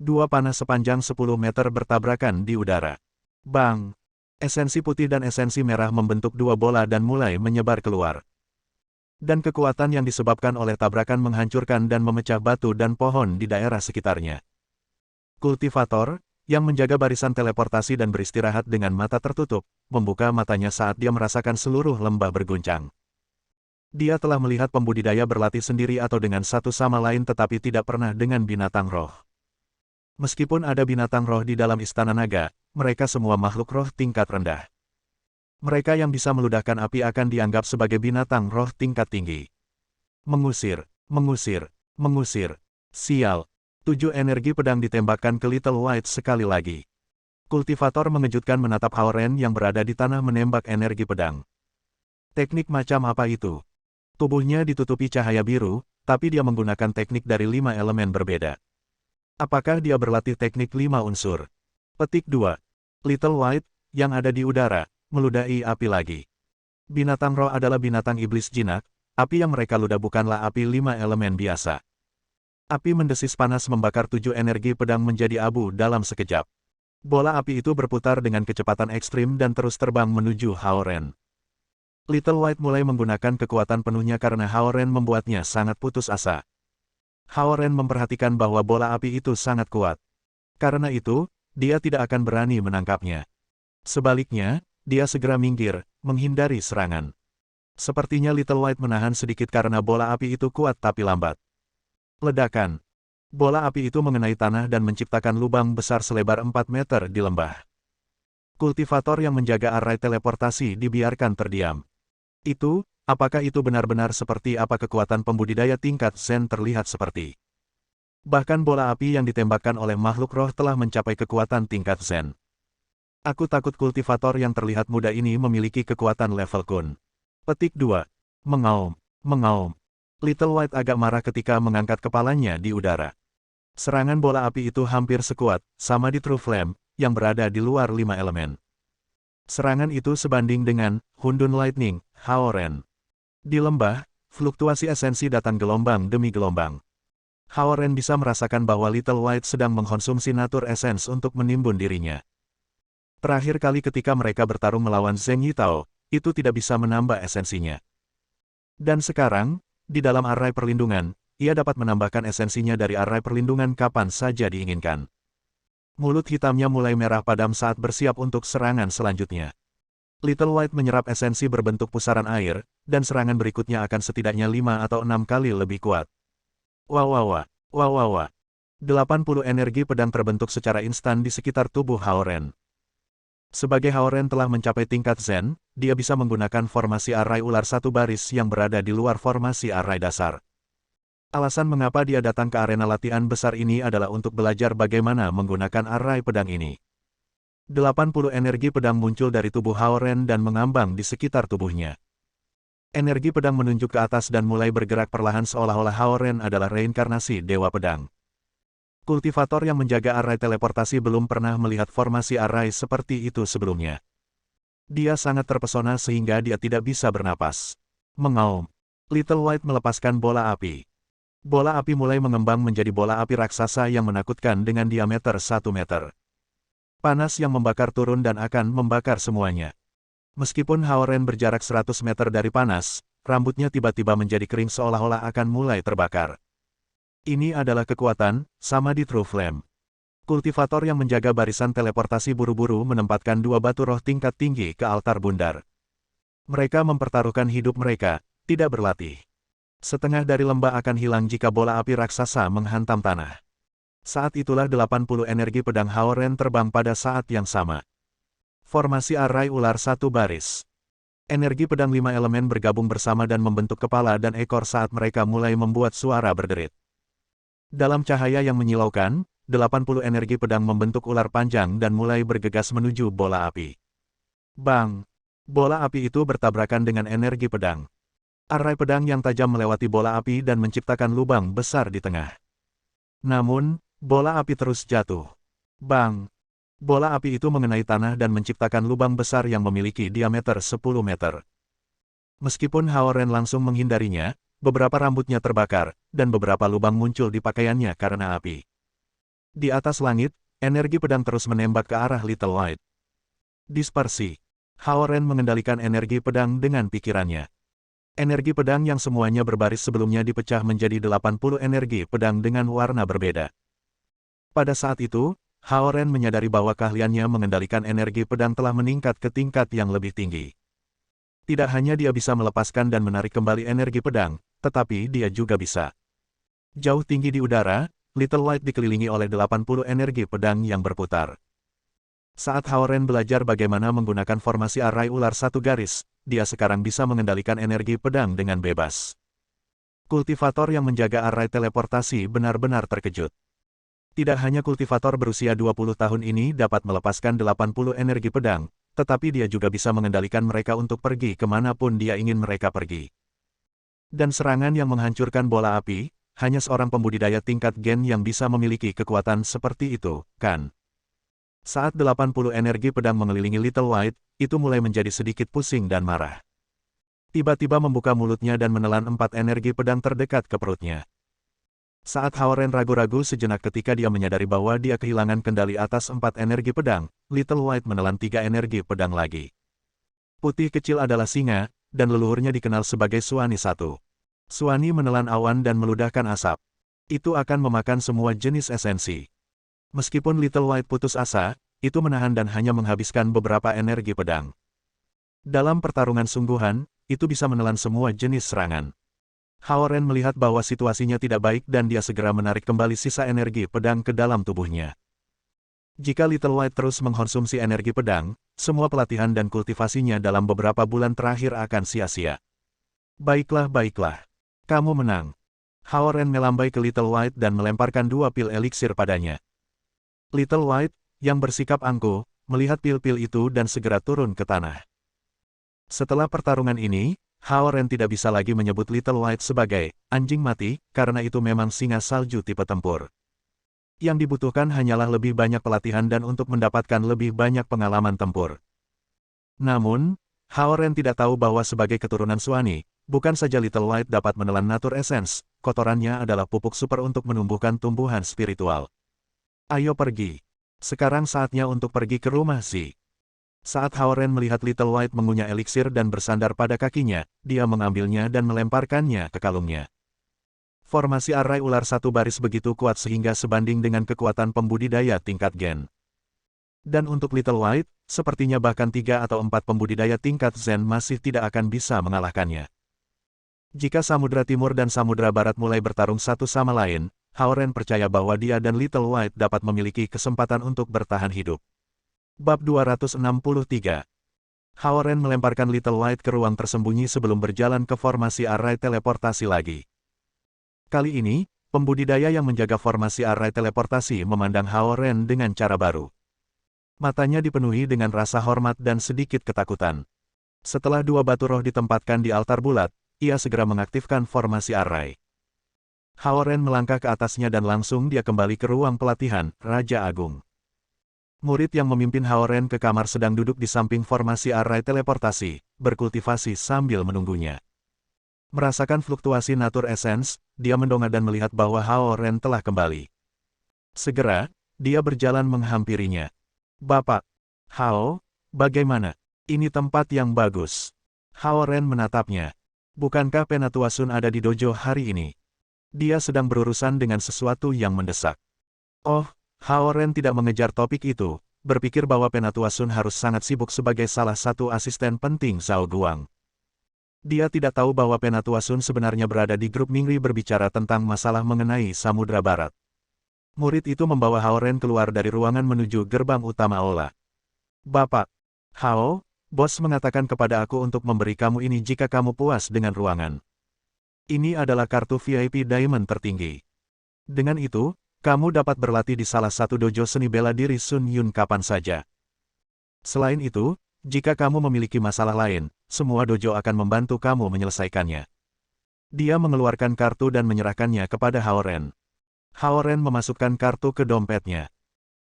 2 panah sepanjang 10 meter bertabrakan di udara. Bang! Esensi putih dan esensi merah membentuk 2 bola dan mulai menyebar keluar. Dan kekuatan yang disebabkan oleh tabrakan menghancurkan dan memecah batu dan pohon di daerah sekitarnya. Kultivator, yang menjaga barisan teleportasi dan beristirahat dengan mata tertutup, membuka matanya saat dia merasakan seluruh lembah berguncang. Dia telah melihat pembudidaya berlatih sendiri atau dengan satu sama lain tetapi tidak pernah dengan binatang roh. Meskipun ada binatang roh di dalam istana naga, mereka semua makhluk roh tingkat rendah. Mereka yang bisa meludahkan api akan dianggap sebagai binatang roh tingkat tinggi. Mengusir, mengusir, mengusir. Sial. 7 energi pedang ditembakkan ke Little White sekali lagi. Kultivator mengejutkan menatap Hao-Ren yang berada di tanah menembak energi pedang. Teknik macam apa itu? Tubuhnya ditutupi cahaya biru, tapi dia menggunakan teknik dari 5 elemen berbeda. Apakah dia berlatih teknik 5 unsur? Petik 2. Little White, yang ada di udara, meludahi api lagi. Binatang roh adalah binatang iblis jinak, api yang mereka ludah bukanlah api 5 elemen biasa. Api mendesis panas membakar 7 energi pedang menjadi abu dalam sekejap. Bola api itu berputar dengan kecepatan ekstrim dan terus terbang menuju Hao-Ren. Little White mulai menggunakan kekuatan penuhnya karena Hao-Ren membuatnya sangat putus asa. Hao-Ren memperhatikan bahwa bola api itu sangat kuat. Karena itu, dia tidak akan berani menangkapnya. Sebaliknya, dia segera minggir, menghindari serangan. Sepertinya Little White menahan sedikit karena bola api itu kuat tapi lambat. Ledakan. Bola api itu mengenai tanah dan menciptakan lubang besar selebar 4 meter di lembah. Kultivator yang menjaga arai teleportasi dibiarkan terdiam. Apakah itu benar-benar seperti apa kekuatan pembudidaya tingkat Zen terlihat seperti? Bahkan bola api yang ditembakkan oleh makhluk roh telah mencapai kekuatan tingkat Zen. Aku takut kultivator yang terlihat muda ini memiliki kekuatan level Kun. Petik 2. Mengaum. Little White agak marah ketika mengangkat kepalanya di udara. Serangan bola api itu hampir sekuat, sama di True Flame, yang berada di luar 5 elemen. Serangan itu sebanding dengan Hundun Lightning, Haoren. Di lembah, fluktuasi esensi datang gelombang demi gelombang. Haoren bisa merasakan bahwa Little White sedang mengkonsumsi natur essence untuk menimbun dirinya. Terakhir kali ketika mereka bertarung melawan Zheng Yitao, itu tidak bisa menambah esensinya. Dan sekarang, di dalam arai perlindungan, ia dapat menambahkan esensinya dari arai perlindungan kapan saja diinginkan. Mulut hitamnya mulai merah padam saat bersiap untuk serangan selanjutnya. Little White menyerap esensi berbentuk pusaran air, dan serangan berikutnya akan setidaknya 5 atau 6 kali lebih kuat. Wow. 80 energi pedang terbentuk secara instan di sekitar tubuh Haoren. Sebagai Haoren telah mencapai tingkat Zen, dia bisa menggunakan formasi arai ular satu baris yang berada di luar formasi arai dasar. Alasan mengapa dia datang ke arena latihan besar ini adalah untuk belajar bagaimana menggunakan arai pedang ini. 80 energi pedang muncul dari tubuh Haoren dan mengambang di sekitar tubuhnya. Energi pedang menunjuk ke atas dan mulai bergerak perlahan seolah-olah Haoren adalah reinkarnasi Dewa Pedang. Kultivator yang menjaga arai teleportasi belum pernah melihat formasi arai seperti itu sebelumnya. Dia sangat terpesona sehingga dia tidak bisa bernapas. Mengaum. Little White melepaskan bola api. Bola api mulai mengembang menjadi bola api raksasa yang menakutkan dengan diameter 1 meter. Panas yang membakar turun dan akan membakar semuanya. Meskipun Haoren berjarak 100 meter dari panas, rambutnya tiba-tiba menjadi kering seolah-olah akan mulai terbakar. Ini adalah kekuatan, sama di True Flame. Kultivator yang menjaga barisan teleportasi buru-buru menempatkan 2 batu roh tingkat tinggi ke altar bundar. Mereka mempertaruhkan hidup mereka, tidak berlatih. Setengah dari lembah akan hilang jika bola api raksasa menghantam tanah. Saat itulah 80 energi pedang Haoren terbang pada saat yang sama. Formasi arai ular satu baris. Energi pedang 5 elemen bergabung bersama dan membentuk kepala dan ekor saat mereka mulai membuat suara berderit. Dalam cahaya yang menyilaukan, 80 energi pedang membentuk ular panjang dan mulai bergegas menuju bola api. Bang! Bola api itu bertabrakan dengan energi pedang. Arai pedang yang tajam melewati bola api dan menciptakan lubang besar di tengah. Namun, bola api terus jatuh. Bang! Bola api itu mengenai tanah dan menciptakan lubang besar yang memiliki diameter 10 meter. Meskipun Haoren langsung menghindarinya, beberapa rambutnya terbakar, dan beberapa lubang muncul di pakaiannya karena api. Di atas langit, energi pedang terus menembak ke arah Little White. Dispersi. Haoren mengendalikan energi pedang dengan pikirannya. Energi pedang yang semuanya berbaris sebelumnya dipecah menjadi 80 energi pedang dengan warna berbeda. Pada saat itu, Haoren menyadari bahwa keahliannya mengendalikan energi pedang telah meningkat ke tingkat yang lebih tinggi. Tidak hanya dia bisa melepaskan dan menarik kembali energi pedang, tetapi dia juga bisa. Jauh tinggi di udara, Little White dikelilingi oleh 80 energi pedang yang berputar. Saat Haoren belajar bagaimana menggunakan formasi arai ular satu garis, dia sekarang bisa mengendalikan energi pedang dengan bebas. Kultivator yang menjaga arai teleportasi benar-benar terkejut. Tidak hanya kultivator berusia 20 tahun ini dapat melepaskan 80 energi pedang, tetapi dia juga bisa mengendalikan mereka untuk pergi kemanapun dia ingin mereka pergi. Dan serangan yang menghancurkan bola api, hanya seorang pembudidaya tingkat gen yang bisa memiliki kekuatan seperti itu, kan? Saat 80 energi pedang mengelilingi Little White, itu mulai menjadi sedikit pusing dan marah. Tiba-tiba membuka mulutnya dan menelan 4 energi pedang terdekat ke perutnya. Saat Haoren ragu-ragu sejenak ketika dia menyadari bahwa dia kehilangan kendali atas 4 energi pedang, Little White menelan 3 energi pedang lagi. Putih kecil adalah singa, dan leluhurnya dikenal sebagai Suani satu. Suani menelan awan dan meludahkan asap. Itu akan memakan semua jenis esensi. Meskipun Little White putus asa, itu menahan dan hanya menghabiskan beberapa energi pedang. Dalam pertarungan sungguhan, itu bisa menelan semua jenis serangan. Hao Ren melihat bahwa situasinya tidak baik dan dia segera menarik kembali sisa energi pedang ke dalam tubuhnya. Jika Little White terus mengkonsumsi energi pedang, semua pelatihan dan kultivasinya dalam beberapa bulan terakhir akan sia-sia. Baiklah, baiklah. Kamu menang. Hao Ren melambai ke Little White dan melemparkan 2 pil eliksir padanya. Little White, yang bersikap angkuh, melihat pil-pil itu dan segera turun ke tanah. Setelah pertarungan ini, Hao Ren tidak bisa lagi menyebut Little White sebagai anjing mati, karena itu memang singa salju tipe tempur. Yang dibutuhkan hanyalah lebih banyak pelatihan dan untuk mendapatkan lebih banyak pengalaman tempur. Namun, Hao Ren tidak tahu bahwa sebagai keturunan Suani, bukan saja Little White dapat menelan Nature Essence, kotorannya adalah pupuk super untuk menumbuhkan tumbuhan spiritual. Ayo pergi. Sekarang saatnya untuk pergi ke rumah Si. Saat Hao Ren melihat Little White mengunyah eliksir dan bersandar pada kakinya, dia mengambilnya dan melemparkannya ke kalungnya. Formasi arai ular satu baris begitu kuat sehingga sebanding dengan kekuatan pembudidaya tingkat gen. Dan untuk Little White, sepertinya bahkan 3 atau 4 pembudidaya tingkat Zen masih tidak akan bisa mengalahkannya. Jika Samudra Timur dan Samudra Barat mulai bertarung satu sama lain, Hao Ren percaya bahwa dia dan Little White dapat memiliki kesempatan untuk bertahan hidup. Bab 263. Hao Ren melemparkan Little White ke ruang tersembunyi sebelum berjalan ke formasi arai teleportasi lagi. Kali ini, pembudidaya yang menjaga formasi arai teleportasi memandang Hao Ren dengan cara baru. Matanya dipenuhi dengan rasa hormat dan sedikit ketakutan. Setelah 2 batu roh ditempatkan di altar bulat, ia segera mengaktifkan formasi arai. Hao Ren melangkah ke atasnya dan langsung dia kembali ke ruang pelatihan, Raja Agung. Murid yang memimpin Hao Ren ke kamar sedang duduk di samping formasi arai teleportasi, berkultivasi sambil menunggunya. Merasakan fluktuasi Nature Essence, dia mendongak dan melihat bahwa Hao Ren telah kembali. Segera, dia berjalan menghampirinya. Bapak, Hao, bagaimana? Ini tempat yang bagus. Hao Ren menatapnya. Bukankah Penatua Sun ada di dojo hari ini? Dia sedang berurusan dengan sesuatu yang mendesak. Oh, Hao Ren tidak mengejar topik itu, berpikir bahwa Penatua Sun harus sangat sibuk sebagai salah satu asisten penting Zhao Guang. Dia tidak tahu bahwa Penatua Sun sebenarnya berada di grup Mingri berbicara tentang masalah mengenai Samudra Barat. Murid itu membawa Hao Ren keluar dari ruangan menuju gerbang utama aula. Bapak, Hao, bos mengatakan kepada aku untuk memberi kamu ini jika kamu puas dengan ruangan. Ini adalah kartu VIP Diamond tertinggi. Dengan itu, kamu dapat berlatih di salah satu dojo seni bela diri Sun Yun kapan saja. Selain itu, jika kamu memiliki masalah lain, semua dojo akan membantu kamu menyelesaikannya. Dia mengeluarkan kartu dan menyerahkannya kepada Hao Ren. Hao Ren memasukkan kartu ke dompetnya.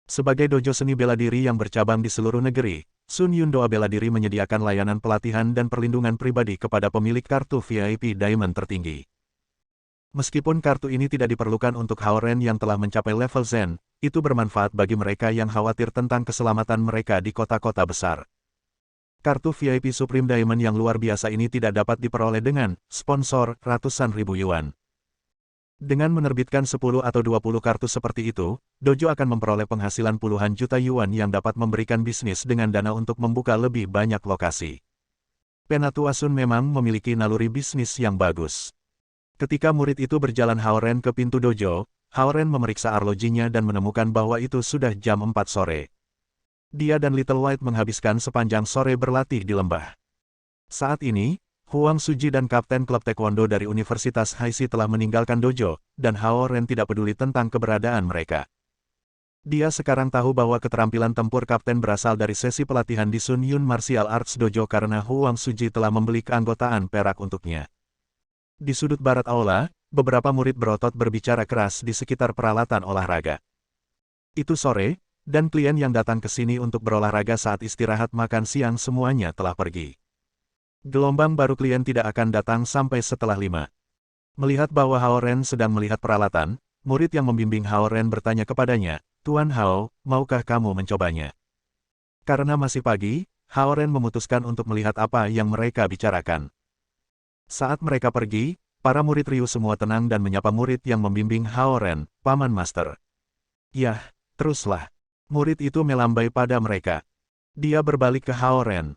Sebagai dojo seni bela diri yang bercabang di seluruh negeri, Sun Yun Doa Bela Diri menyediakan layanan pelatihan dan perlindungan pribadi kepada pemilik kartu VIP Diamond tertinggi. Meskipun kartu ini tidak diperlukan untuk Hao Ren yang telah mencapai level Zen, itu bermanfaat bagi mereka yang khawatir tentang keselamatan mereka di kota-kota besar. Kartu VIP Supreme Diamond yang luar biasa ini tidak dapat diperoleh dengan sponsor ratusan ribu yuan. Dengan menerbitkan 10 atau 20 kartu seperti itu, dojo akan memperoleh penghasilan puluhan juta yuan yang dapat memberikan bisnis dengan dana untuk membuka lebih banyak lokasi. Penatua Sun memang memiliki naluri bisnis yang bagus. Ketika murid itu berjalan Hao Ren ke pintu dojo, Hao Ren memeriksa arlojinya dan menemukan bahwa itu sudah jam 4 sore. Dia dan Little White menghabiskan sepanjang sore berlatih di lembah. Saat ini, Huang Suji dan Kapten Klub Taekwondo dari Universitas Haixi telah meninggalkan dojo, dan Hao Ren tidak peduli tentang keberadaan mereka. Dia sekarang tahu bahwa keterampilan tempur Kapten berasal dari sesi pelatihan di Sun Yun Martial Arts Dojo karena Huang Suji telah membeli keanggotaan perak untuknya. Di sudut barat aula, beberapa murid berotot berbicara keras di sekitar peralatan olahraga. Itu sore, dan klien yang datang ke sini untuk berolahraga saat istirahat makan siang semuanya telah pergi. Gelombang baru klien tidak akan datang sampai setelah 5. Melihat bahwa Hao Ren sedang melihat peralatan, murid yang membimbing Hao Ren bertanya kepadanya, Tuan Hao, maukah kamu mencobanya? Karena masih pagi, Hao Ren memutuskan untuk melihat apa yang mereka bicarakan. Saat mereka pergi, para murid Ryu semua tenang dan menyapa murid yang membimbing Hao Ren, Paman Master. Yah, teruslah. Murid itu melambai pada mereka. Dia berbalik ke Hao Ren.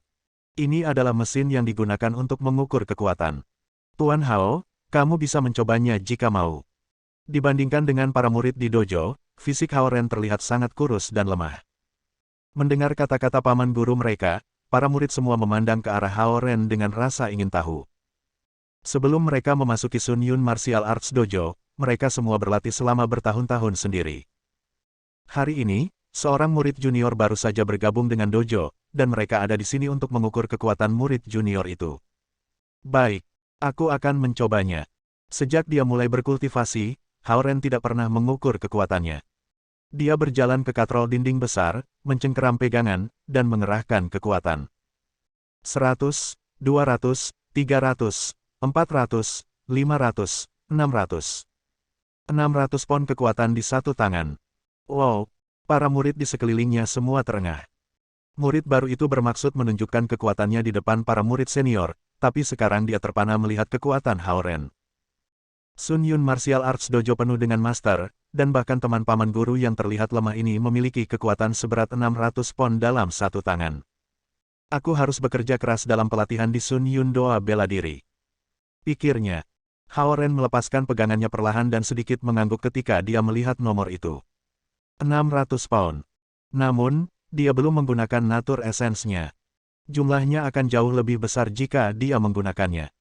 Ini adalah mesin yang digunakan untuk mengukur kekuatan. Tuan Hao, kamu bisa mencobanya jika mau. Dibandingkan dengan para murid di dojo, fisik Hao Ren terlihat sangat kurus dan lemah. Mendengar kata-kata paman guru mereka, para murid semua memandang ke arah Hao Ren dengan rasa ingin tahu. Sebelum mereka memasuki Sun Yun Martial Arts Dojo, mereka semua berlatih selama bertahun-tahun sendiri. Hari ini, seorang murid junior baru saja bergabung dengan dojo, dan mereka ada di sini untuk mengukur kekuatan murid junior itu. Baik, aku akan mencobanya. Sejak dia mulai berkultivasi, Hao Ren tidak pernah mengukur kekuatannya. Dia berjalan ke katrol dinding besar, mencengkeram pegangan, dan mengerahkan kekuatan. 100, 200, 300, 400, 500, 600. 600 pon kekuatan di satu tangan. Wow, para murid di sekelilingnya semua terengah. Murid baru itu bermaksud menunjukkan kekuatannya di depan para murid senior, tapi sekarang dia terpana melihat kekuatan Hao Ren. Sun Yun Martial Arts Dojo penuh dengan master, dan bahkan teman paman guru yang terlihat lemah ini memiliki kekuatan seberat 600 pon dalam satu tangan. Aku harus bekerja keras dalam pelatihan di Sun Yun Doa bela diri. Pikirnya. Hao Ren melepaskan pegangannya perlahan dan sedikit mengangguk ketika dia melihat nomor itu. 600 pound. Namun, dia belum menggunakan Nature Essence-nya. Jumlahnya akan jauh lebih besar jika dia menggunakannya.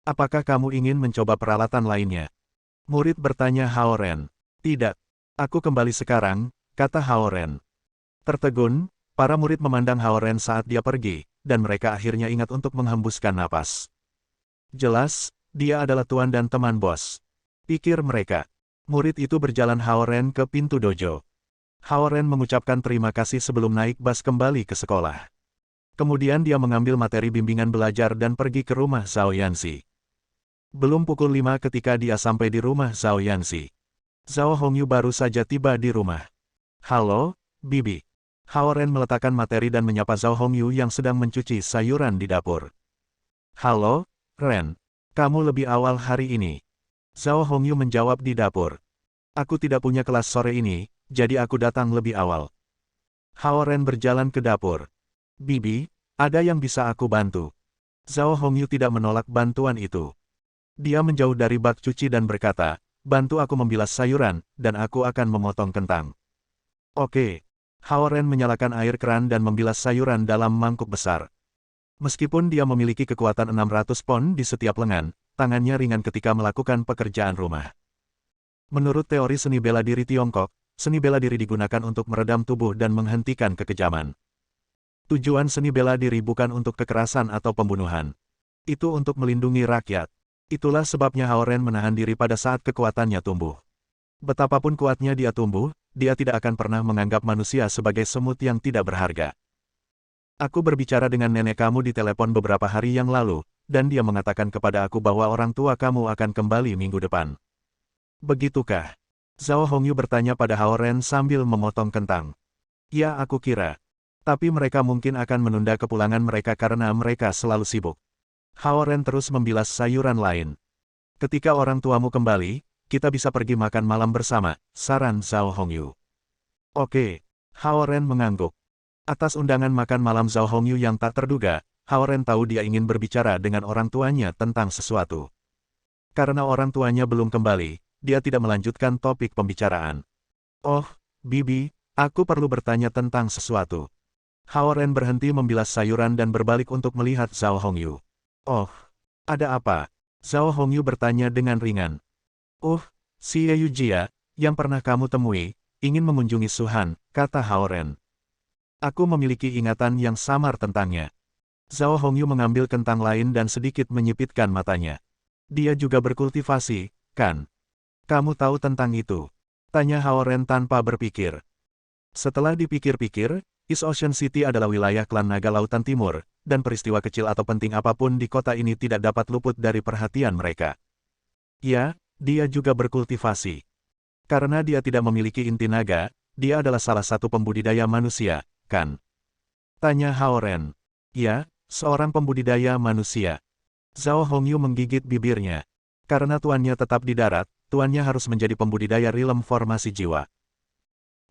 Apakah kamu ingin mencoba peralatan lainnya? Murid bertanya Hao Ren. Tidak. Aku kembali sekarang, kata Hao Ren. Tertegun, para murid memandang Hao Ren saat dia pergi, dan mereka akhirnya ingat untuk menghembuskan napas. Jelas, dia adalah tuan dan teman bos. Pikir mereka. Murid itu berjalan Hao Ren ke pintu dojo. Hao Ren mengucapkan terima kasih sebelum naik bus kembali ke sekolah. Kemudian dia mengambil materi bimbingan belajar dan pergi ke rumah Zhao Yanxi. Belum pukul 5 ketika dia sampai di rumah Zhao Yanxi. Zhao Hongyu baru saja tiba di rumah. Halo, Bibi. Hao Ren meletakkan materi dan menyapa Zhao Hongyu yang sedang mencuci sayuran di dapur. Halo, Ren. Kamu lebih awal hari ini. Zhao Hongyu menjawab di dapur. Aku tidak punya kelas sore ini, jadi aku datang lebih awal. Hao Ren berjalan ke dapur. Bibi, ada yang bisa aku bantu? Zhao Hongyu tidak menolak bantuan itu. Dia menjauh dari bak cuci dan berkata, bantu aku membilas sayuran, dan aku akan memotong kentang. Oke. Hao Ren menyalakan air keran dan membilas sayuran dalam mangkuk besar. Meskipun dia memiliki kekuatan 600 pon di setiap lengan, tangannya ringan ketika melakukan pekerjaan rumah. Menurut teori seni bela diri Tiongkok, seni bela diri digunakan untuk meredam tubuh dan menghentikan kekejaman. Tujuan seni bela diri bukan untuk kekerasan atau pembunuhan. Itu untuk melindungi rakyat. Itulah sebabnya Hao Ren menahan diri pada saat kekuatannya tumbuh. Betapapun kuatnya dia tumbuh, dia tidak akan pernah menganggap manusia sebagai semut yang tidak berharga. Aku berbicara dengan nenek kamu di telepon beberapa hari yang lalu, dan dia mengatakan kepada aku bahwa orang tua kamu akan kembali minggu depan. Begitukah? Zhao Hongyu bertanya pada Hao Ren sambil memotong kentang. Ya, aku kira. Tapi mereka mungkin akan menunda kepulangan mereka karena mereka selalu sibuk. Hao Ren terus membilas sayuran lain. Ketika orang tuamu kembali, kita bisa pergi makan malam bersama, saran Zhao Hongyu. Oke. Hao Ren mengangguk. Atas undangan makan malam Zhao Hongyu yang tak terduga, Hao Ren tahu dia ingin berbicara dengan orang tuanya tentang sesuatu. Karena orang tuanya belum kembali, dia tidak melanjutkan topik pembicaraan. Oh, Bibi, aku perlu bertanya tentang sesuatu. Hao Ren berhenti membilas sayuran dan berbalik untuk melihat Zhao Hongyu. Oh, ada apa? Zhao Hongyu bertanya dengan ringan. Si Ye Yujia, yang pernah kamu temui, ingin mengunjungi Suhan, kata Hao Ren. Aku memiliki ingatan yang samar tentangnya. Zhao Hongyu mengambil kentang lain dan sedikit menyipitkan matanya. Dia juga berkultivasi, kan? Kamu tahu tentang itu? Tanya Hao Ren tanpa berpikir. Setelah dipikir-pikir, East Ocean City adalah wilayah klan naga Lautan Timur, dan peristiwa kecil atau penting apapun di kota ini tidak dapat luput dari perhatian mereka. Ya, dia juga berkultivasi. Karena dia tidak memiliki inti naga, dia adalah salah satu pembudidaya manusia, kan? Tanya Hao Ren. Ya, seorang pembudidaya manusia. Zhao Hongyu menggigit bibirnya. Karena tuannya tetap di darat, tuannya harus menjadi pembudidaya rilem formasi jiwa.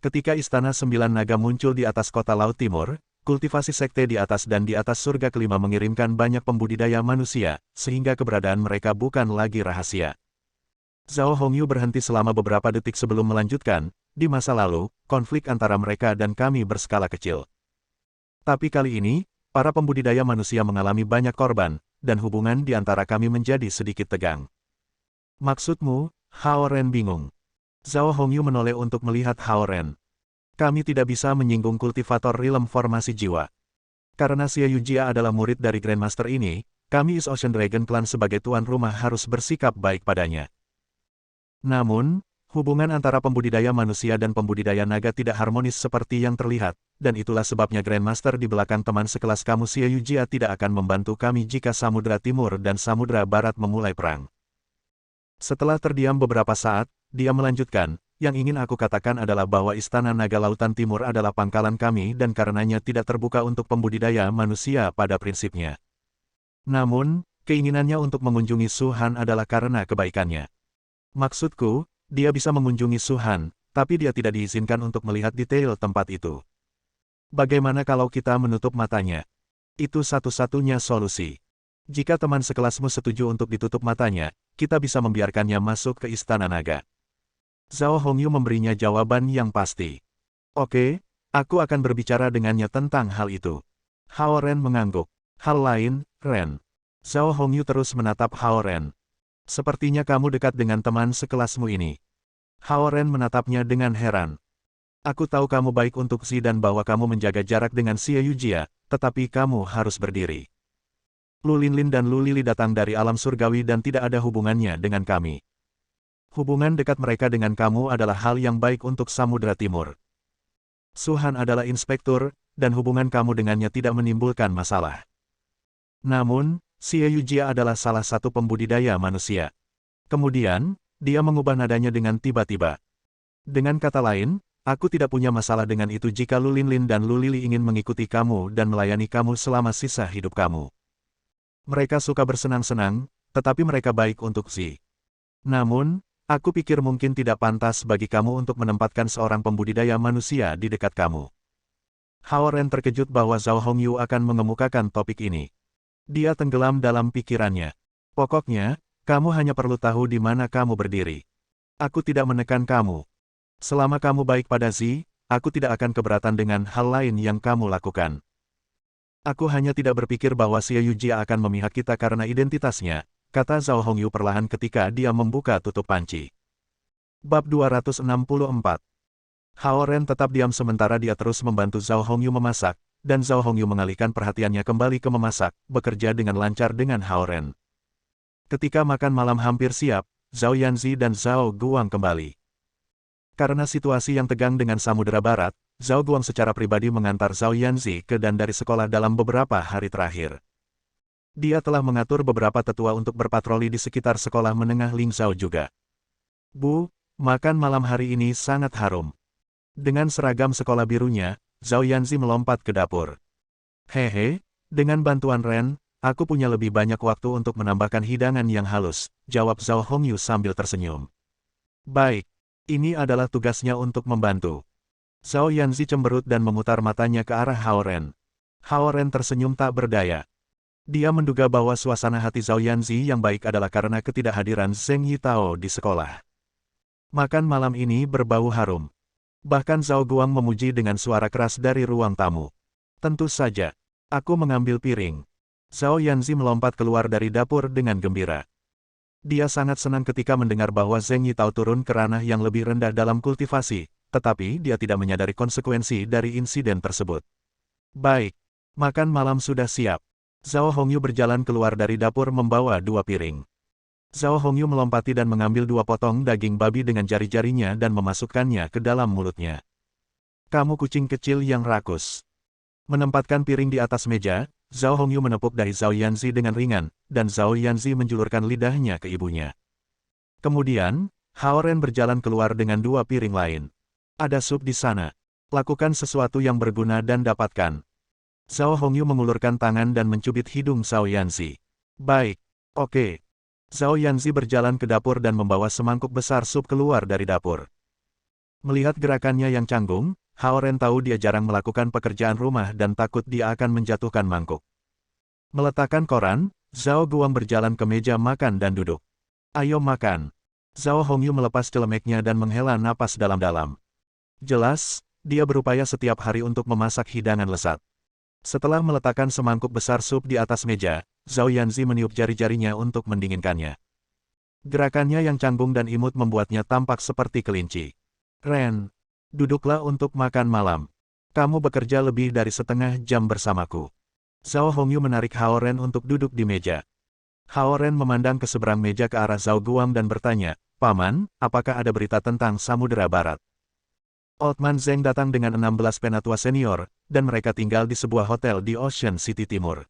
Ketika Istana Sembilan Naga muncul di atas kota Laut Timur, kultivasi sekte di atas dan di atas surga kelima mengirimkan banyak pembudidaya manusia, sehingga keberadaan mereka bukan lagi rahasia. Zhao Hongyu berhenti selama beberapa detik sebelum melanjutkan, di masa lalu, konflik antara mereka dan kami berskala kecil. Tapi kali ini, para pembudidaya manusia mengalami banyak korban, dan hubungan di antara kami menjadi sedikit tegang. Maksudmu? Hao Ren bingung. Zhao Hongyu menoleh untuk melihat Hao Ren. Kami tidak bisa menyinggung kultivator rilem formasi jiwa. Karena Xie Yujia adalah murid dari Grandmaster ini, kami East Ocean Dragon Clan sebagai tuan rumah harus bersikap baik padanya. Namun, hubungan antara pembudidaya manusia dan pembudidaya naga tidak harmonis seperti yang terlihat, dan itulah sebabnya Grandmaster di belakang teman sekelas kamu Xie Yujia tidak akan membantu kami jika Samudra Timur dan Samudra Barat memulai perang. Setelah terdiam beberapa saat, dia melanjutkan, yang ingin aku katakan adalah bahwa Istana Naga Lautan Timur adalah pangkalan kami dan karenanya tidak terbuka untuk pembudidaya manusia pada prinsipnya. Namun, keinginannya untuk mengunjungi Suhan adalah karena kebaikannya. Maksudku, dia bisa mengunjungi Suhan, tapi dia tidak diizinkan untuk melihat detail tempat itu. Bagaimana kalau kita menutup matanya? Itu satu-satunya solusi. Jika teman sekelasmu setuju untuk ditutup matanya, kita bisa membiarkannya masuk ke Istana Naga. Zhao Hongyu memberinya jawaban yang pasti. Oke, aku akan berbicara dengannya tentang hal itu. Hao Ren mengangguk. Hal lain, Ren. Zhao Hongyu terus menatap Hao Ren. Sepertinya kamu dekat dengan teman sekelasmu ini. Hao Ren menatapnya dengan heran. Aku tahu kamu baik untuk Xi dan bahwa kamu menjaga jarak dengan Xie Yujia, tetapi kamu harus berdiri. Lu Linlin dan Lu Lili datang dari alam surgawi dan tidak ada hubungannya dengan kami. Hubungan dekat mereka dengan kamu adalah hal yang baik untuk Samudra Timur. Suhan adalah inspektur, dan hubungan kamu dengannya tidak menimbulkan masalah. Namun, Xie Yujia adalah salah satu pembudidaya manusia. Kemudian, dia mengubah nadanya dengan tiba-tiba. Dengan kata lain, aku tidak punya masalah dengan itu jika Lu Linlin dan Lu Lili ingin mengikuti kamu dan melayani kamu selama sisa hidup kamu. Mereka suka bersenang-senang, tetapi mereka baik untuk Xi. Namun, aku pikir mungkin tidak pantas bagi kamu untuk menempatkan seorang pembudidaya manusia di dekat kamu. Hao Ren terkejut bahwa Zhao Hongyu akan mengemukakan topik ini. Dia tenggelam dalam pikirannya. Pokoknya, kamu hanya perlu tahu di mana kamu berdiri. Aku tidak menekan kamu. Selama kamu baik pada Xi, aku tidak akan keberatan dengan hal lain yang kamu lakukan. Aku hanya tidak berpikir bahwa Xie Yujia akan memihak kita karena identitasnya, kata Zhao Hongyu perlahan ketika dia membuka tutup panci. Bab 264. Hao Ren tetap diam sementara dia terus membantu Zhao Hongyu memasak, dan Zhao Hongyu mengalihkan perhatiannya kembali ke memasak, bekerja dengan lancar dengan Hao Ren. Ketika makan malam hampir siap, Zhao Yanzi dan Zhao Guang kembali. Karena situasi yang tegang dengan Samudera Barat, Zhao Guang secara pribadi mengantar Zhao Yanzi ke dan dari sekolah dalam beberapa hari terakhir. Dia telah mengatur beberapa tetua untuk berpatroli di sekitar sekolah menengah Lingzhou juga. Bu, makan malam hari ini sangat harum. Dengan seragam sekolah birunya, Zhao Yanzi melompat ke dapur. Hehe, dengan bantuan Ren, aku punya lebih banyak waktu untuk menambahkan hidangan yang halus, jawab Zhao Hongyu sambil tersenyum. Baik, ini adalah tugasnya untuk membantu. Zhao Yanzi cemberut dan memutar matanya ke arah Hao Ren. Hao Ren tersenyum tak berdaya. Dia menduga bahwa suasana hati Zhao Yanzi yang baik adalah karena ketidakhadiran Zheng Yitao di sekolah. Makan malam ini berbau harum. Bahkan Zhao Guang memuji dengan suara keras dari ruang tamu. Tentu saja, aku mengambil piring. Zhao Yanzi melompat keluar dari dapur dengan gembira. Dia sangat senang ketika mendengar bahwa Zheng Yitao turun ke ranah yang lebih rendah dalam kultivasi, tetapi dia tidak menyadari konsekuensi dari insiden tersebut. Baik, makan malam sudah siap. Zhao Hongyu berjalan keluar dari dapur membawa 2 piring. Zhao Hongyu melompati dan mengambil 2 potong daging babi dengan jari-jarinya dan memasukkannya ke dalam mulutnya. Kamu kucing kecil yang rakus. Menempatkan piring di atas meja, Zhao Hongyu menepuk dahi Zhao Yanzi dengan ringan, dan Zhao Yanzi menjulurkan lidahnya ke ibunya. Kemudian, Hao Ren berjalan keluar dengan 2 piring lain. Ada sup di sana. Lakukan sesuatu yang berguna dan dapatkan. Zhao Hongyu mengulurkan tangan dan mencubit hidung Zhao Yanzi. Baik, oke. Zhao Yanzi berjalan ke dapur dan membawa semangkuk besar sup keluar dari dapur. Melihat gerakannya yang canggung, Hao Ren tahu dia jarang melakukan pekerjaan rumah dan takut dia akan menjatuhkan mangkuk. Meletakkan koran, Zhao Guang berjalan ke meja makan dan duduk. Ayo makan. Zhao Hongyu melepas celemeknya dan menghela napas dalam-dalam. Jelas, dia berupaya setiap hari untuk memasak hidangan lezat. Setelah meletakkan semangkuk besar sup di atas meja, Zhao Yanzi meniup jari-jarinya untuk mendinginkannya. Gerakannya yang canggung dan imut membuatnya tampak seperti kelinci. Ren, duduklah untuk makan malam. Kamu bekerja lebih dari setengah jam bersamaku. Zhao Hongyu menarik Hao Ren untuk duduk di meja. Hao Ren memandang ke seberang meja ke arah Zhao Guang dan bertanya, Paman, apakah ada berita tentang Samudera Barat? Old Man Zeng datang dengan 16 penatua senior, dan mereka tinggal di sebuah hotel di Ocean City Timur.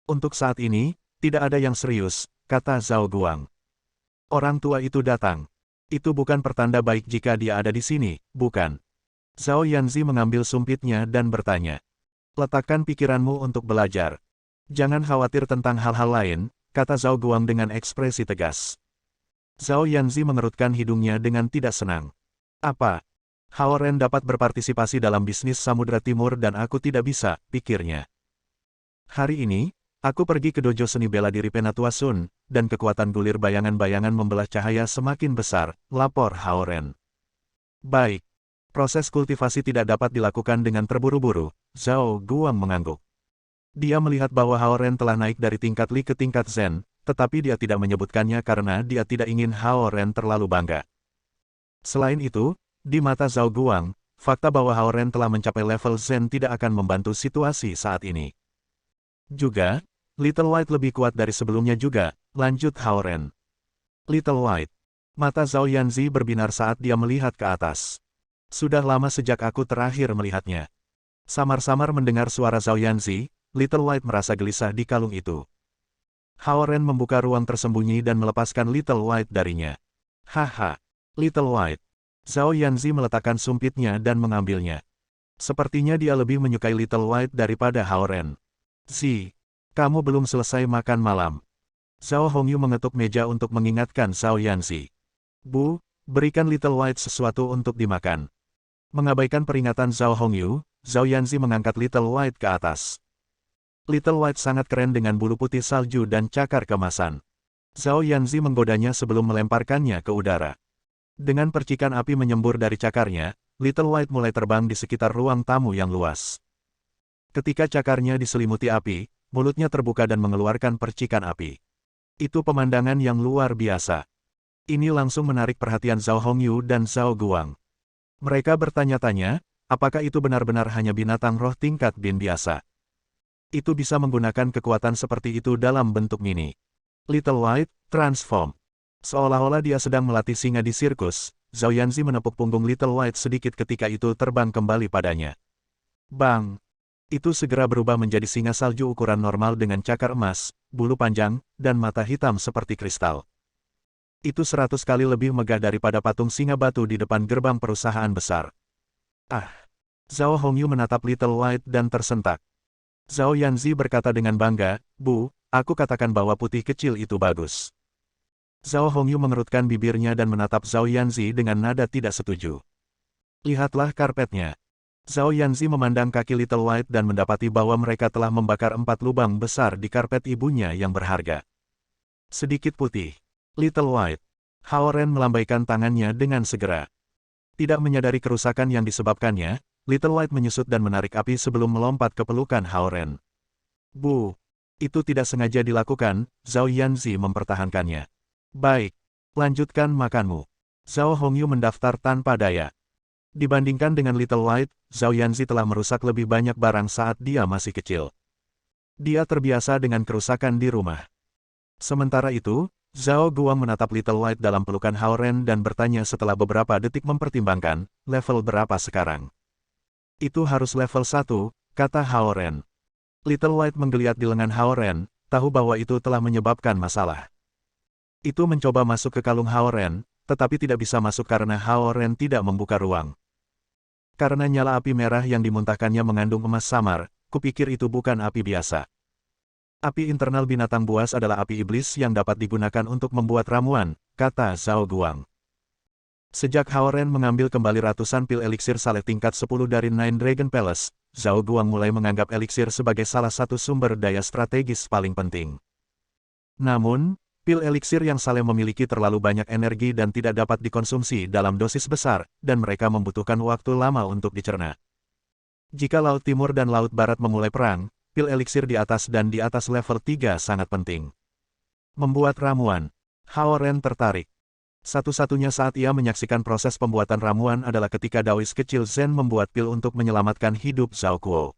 Untuk saat ini, tidak ada yang serius, kata Zhao Guang. Orang tua itu datang. Itu bukan pertanda baik jika dia ada di sini, bukan? Zhao Yanzi mengambil sumpitnya dan bertanya. Letakkan pikiranmu untuk belajar. Jangan khawatir tentang hal-hal lain, kata Zhao Guang dengan ekspresi tegas. Zhao Yanzi mengerutkan hidungnya dengan tidak senang. Apa? Hao Ren dapat berpartisipasi dalam bisnis Samudra Timur dan aku tidak bisa, pikirnya. Hari ini, aku pergi ke dojo seni bela diri Penatua Sun, dan kekuatan gulir bayangan-bayangan membelah cahaya semakin besar, lapor Hao Ren. Baik. Proses kultivasi tidak dapat dilakukan dengan terburu-buru, Zhao Guang mengangguk. Dia melihat bahwa Hao Ren telah naik dari tingkat Li ke tingkat Zen, tetapi dia tidak menyebutkannya karena dia tidak ingin Hao Ren terlalu bangga. Selain itu, di mata Zhao Guang, fakta bahwa Hao Ren telah mencapai level Zen tidak akan membantu situasi saat ini. Juga, Little White lebih kuat dari sebelumnya juga, lanjut Hao Ren. Little White. Mata Zhao Yanzi berbinar saat dia melihat ke atas. Sudah lama sejak aku terakhir melihatnya. Samar-samar mendengar suara Zhao Yanzi, Little White merasa gelisah di kalung itu. Hao Ren membuka ruang tersembunyi dan melepaskan Little White darinya. Haha, Little White. Zhao Yanzi meletakkan sumpitnya dan mengambilnya. Sepertinya dia lebih menyukai Little White daripada Hao Ren. Zi, kamu belum selesai makan malam. Zhao Hongyu mengetuk meja untuk mengingatkan Zhao Yanzi. Bu, berikan Little White sesuatu untuk dimakan. Mengabaikan peringatan Zhao Hongyu, Zhao Yanzi mengangkat Little White ke atas. Little White sangat keren dengan bulu putih salju dan cakar kemasan. Zhao Yanzi menggodanya sebelum melemparkannya ke udara. Dengan percikan api menyembur dari cakarnya, Little White mulai terbang di sekitar ruang tamu yang luas. Ketika cakarnya diselimuti api, mulutnya terbuka dan mengeluarkan percikan api. Itu pemandangan yang luar biasa. Ini langsung menarik perhatian Zhao Hongyu dan Zhao Guang. Mereka bertanya-tanya, apakah itu benar-benar hanya binatang roh tingkat bin biasa? Itu bisa menggunakan kekuatan seperti itu dalam bentuk mini. Little White, transform. Seolah-olah dia sedang melatih singa di sirkus, Zhao Yanzi menepuk punggung Little White sedikit ketika itu terbang kembali padanya. Bang! Itu segera berubah menjadi singa salju ukuran normal dengan cakar emas, bulu panjang, dan mata hitam seperti kristal. Itu 100 kali lebih megah daripada patung singa batu di depan gerbang perusahaan besar. Ah! Zhao Hongyu menatap Little White dan tersentak. Zhao Yanzi berkata dengan bangga, Bu, aku katakan bahwa putih kecil itu bagus. Zhao Hongyu mengerutkan bibirnya dan menatap Zhao Yanzi dengan nada tidak setuju. Lihatlah karpetnya. Zhao Yanzi memandang kaki Little White dan mendapati bahwa mereka telah membakar 4 lubang besar di karpet ibunya yang berharga. Sedikit putih. Little White. Hao Ren melambaikan tangannya dengan segera. Tidak menyadari kerusakan yang disebabkannya, Little White menyusut dan menarik api sebelum melompat ke pelukan Hao Ren. Bu, itu tidak sengaja dilakukan, Zhao Yanzi mempertahankannya. Baik, lanjutkan makanmu. Zhao Hongyu mendaftar tanpa daya. Dibandingkan dengan Little White, Zhao Yanzi telah merusak lebih banyak barang saat dia masih kecil. Dia terbiasa dengan kerusakan di rumah. Sementara itu, Zhao Guang menatap Little White dalam pelukan Hao Ren dan bertanya setelah beberapa detik mempertimbangkan, level berapa sekarang? Itu harus level 1, kata Hao Ren. Little White menggeliat di lengan Hao Ren, tahu bahwa itu telah menyebabkan masalah. Itu mencoba masuk ke kalung Hao Ren, tetapi tidak bisa masuk karena Hao Ren tidak membuka ruang. Karena nyala api merah yang dimuntahkannya mengandung emas samar, kupikir itu bukan api biasa. Api internal binatang buas adalah api iblis yang dapat digunakan untuk membuat ramuan, kata Zhao Guang. Sejak Hao Ren mengambil kembali ratusan pil eliksir saleh tingkat 10 dari Nine Dragon Palace, Zhao Guang mulai menganggap eliksir sebagai salah satu sumber daya strategis paling penting. Namun, pil eliksir yang saleh memiliki terlalu banyak energi dan tidak dapat dikonsumsi dalam dosis besar, dan mereka membutuhkan waktu lama untuk dicerna. Jika Laut Timur dan Laut Barat memulai perang, pil eliksir di atas dan di atas level 3 sangat penting. Membuat ramuan. Hao Ren tertarik. Satu-satunya saat ia menyaksikan proses pembuatan ramuan adalah ketika Daois kecil Zen membuat pil untuk menyelamatkan hidup Zhao Guo.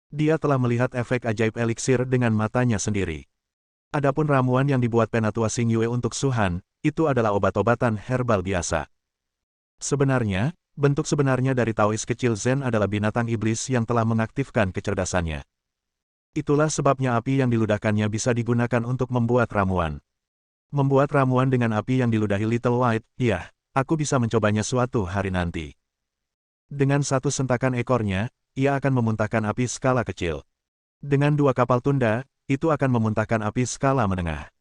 Dia telah melihat efek ajaib eliksir dengan matanya sendiri. Adapun ramuan yang dibuat Penatua Xing Yue untuk Su Han, itu adalah obat-obatan herbal biasa. Sebenarnya, bentuk sebenarnya dari Taois kecil Zen adalah binatang iblis yang telah mengaktifkan kecerdasannya. Itulah sebabnya api yang diludahkannya bisa digunakan untuk membuat ramuan. Membuat ramuan dengan api yang diludahi Little White, ya, aku bisa mencobanya suatu hari nanti. Dengan satu sentakan ekornya, ia akan memuntahkan api skala kecil. Dengan 2 kapal tunda, itu akan memuntahkan api skala menengah.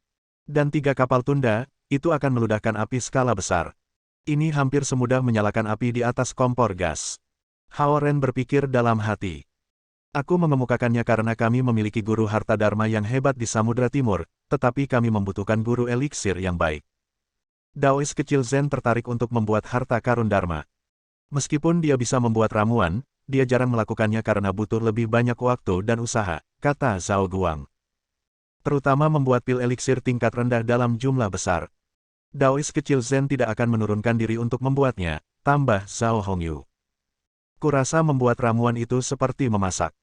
Dan 3 kapal tunda, itu akan meludahkan api skala besar. Ini hampir semudah menyalakan api di atas kompor gas. Hao Ren berpikir dalam hati. Aku mengemukakannya karena kami memiliki guru harta dharma yang hebat di Samudra Timur, tetapi kami membutuhkan guru eliksir yang baik. Daois kecil Zen tertarik untuk membuat harta karun dharma. Meskipun dia bisa membuat ramuan, dia jarang melakukannya karena butuh lebih banyak waktu dan usaha, kata Zhao Guang. Terutama membuat pil eliksir tingkat rendah dalam jumlah besar. Daois kecil Zen tidak akan menurunkan diri untuk membuatnya, tambah Zhao Hongyu. Kurasa membuat ramuan itu seperti memasak.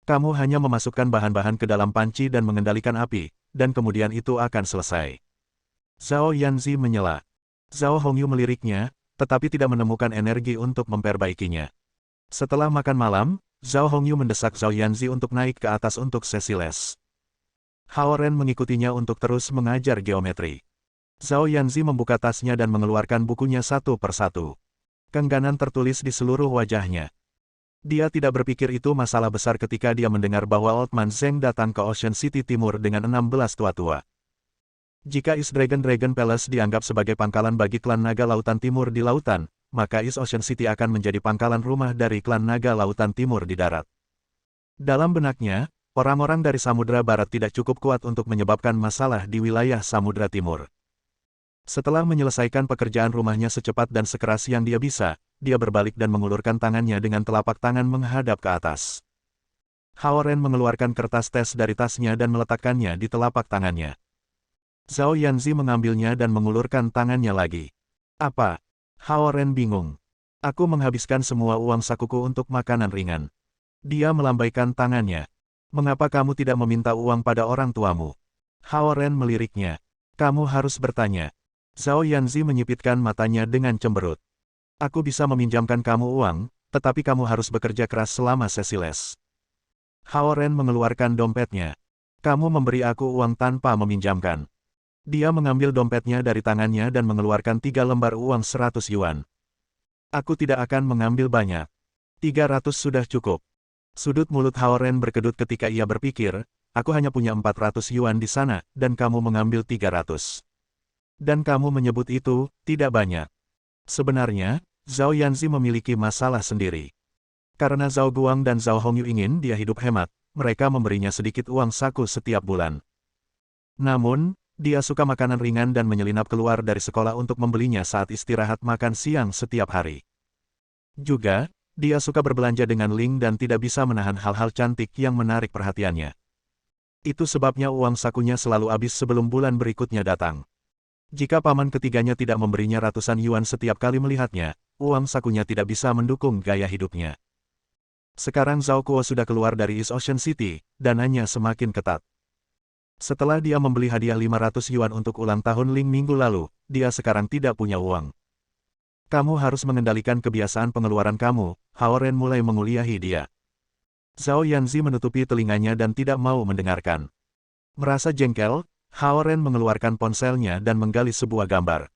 Kamu hanya memasukkan bahan-bahan ke dalam panci dan mengendalikan api, dan kemudian itu akan selesai. Zhao Yanzi menyela. Zhao Hongyu meliriknya, tetapi tidak menemukan energi untuk memperbaikinya. Setelah makan malam, Zhao Hongyu mendesak Zhao Yanzi untuk naik ke atas untuk sesi les. Hao Ren mengikutinya untuk terus mengajar geometri. Zhao Yanzi membuka tasnya dan mengeluarkan bukunya satu persatu. Keengganan tertulis di seluruh wajahnya. Dia tidak berpikir itu masalah besar ketika dia mendengar bahwa Old Man Zheng datang ke Ocean City Timur dengan 16 tua-tua. Jika East Dragon Palace dianggap sebagai pangkalan bagi klan naga lautan timur di lautan, maka East Ocean City akan menjadi pangkalan rumah dari klan naga lautan timur di darat. Dalam benaknya, orang-orang dari Samudra Barat tidak cukup kuat untuk menyebabkan masalah di wilayah Samudra Timur. Setelah menyelesaikan pekerjaan rumahnya secepat dan sekeras yang dia bisa, dia berbalik dan mengulurkan tangannya dengan telapak tangan menghadap ke atas. Hao Ren mengeluarkan kertas tes dari tasnya dan meletakkannya di telapak tangannya. Zhao Yanzi mengambilnya dan mengulurkan tangannya lagi. Apa? Hao Ren bingung. Aku menghabiskan semua uang sakuku untuk makanan ringan. Dia melambaikan tangannya. Mengapa kamu tidak meminta uang pada orang tuamu? Hao Ren meliriknya. Kamu harus bertanya. Zhao Yanzi menyipitkan matanya dengan cemberut. Aku bisa meminjamkan kamu uang, tetapi kamu harus bekerja keras selama sesi les. Hao Ren mengeluarkan dompetnya. Kamu memberi aku uang tanpa meminjamkan. Dia mengambil dompetnya dari tangannya dan mengeluarkan 3 lembar uang 100 yuan. Aku tidak akan mengambil banyak. 300 sudah cukup. Sudut mulut Hao Ren berkedut ketika ia berpikir, aku hanya punya 400 yuan di sana, dan kamu mengambil 300. Dan kamu menyebut itu, tidak banyak. Sebenarnya, Zhao Yanzi memiliki masalah sendiri. Karena Zhao Guang dan Zhao Hongyu ingin dia hidup hemat, mereka memberinya sedikit uang saku setiap bulan. Namun, dia suka makanan ringan dan menyelinap keluar dari sekolah untuk membelinya saat istirahat makan siang setiap hari. Juga, dia suka berbelanja dengan Ling dan tidak bisa menahan hal-hal cantik yang menarik perhatiannya. Itu sebabnya uang sakunya selalu habis sebelum bulan berikutnya datang. Jika paman ketiganya tidak memberinya ratusan yuan setiap kali melihatnya, uang sakunya tidak bisa mendukung gaya hidupnya. Sekarang Zhao Guo sudah keluar dari East Ocean City, dananya semakin ketat. Setelah dia membeli hadiah 500 yuan untuk ulang tahun Ling minggu lalu, dia sekarang tidak punya uang. Kamu harus mengendalikan kebiasaan pengeluaran kamu, Hao Ren mulai menguliahi dia. Zhao Yanzi menutupi telinganya dan tidak mau mendengarkan. Merasa jengkel, Hao Ren mengeluarkan ponselnya dan menggali sebuah gambar.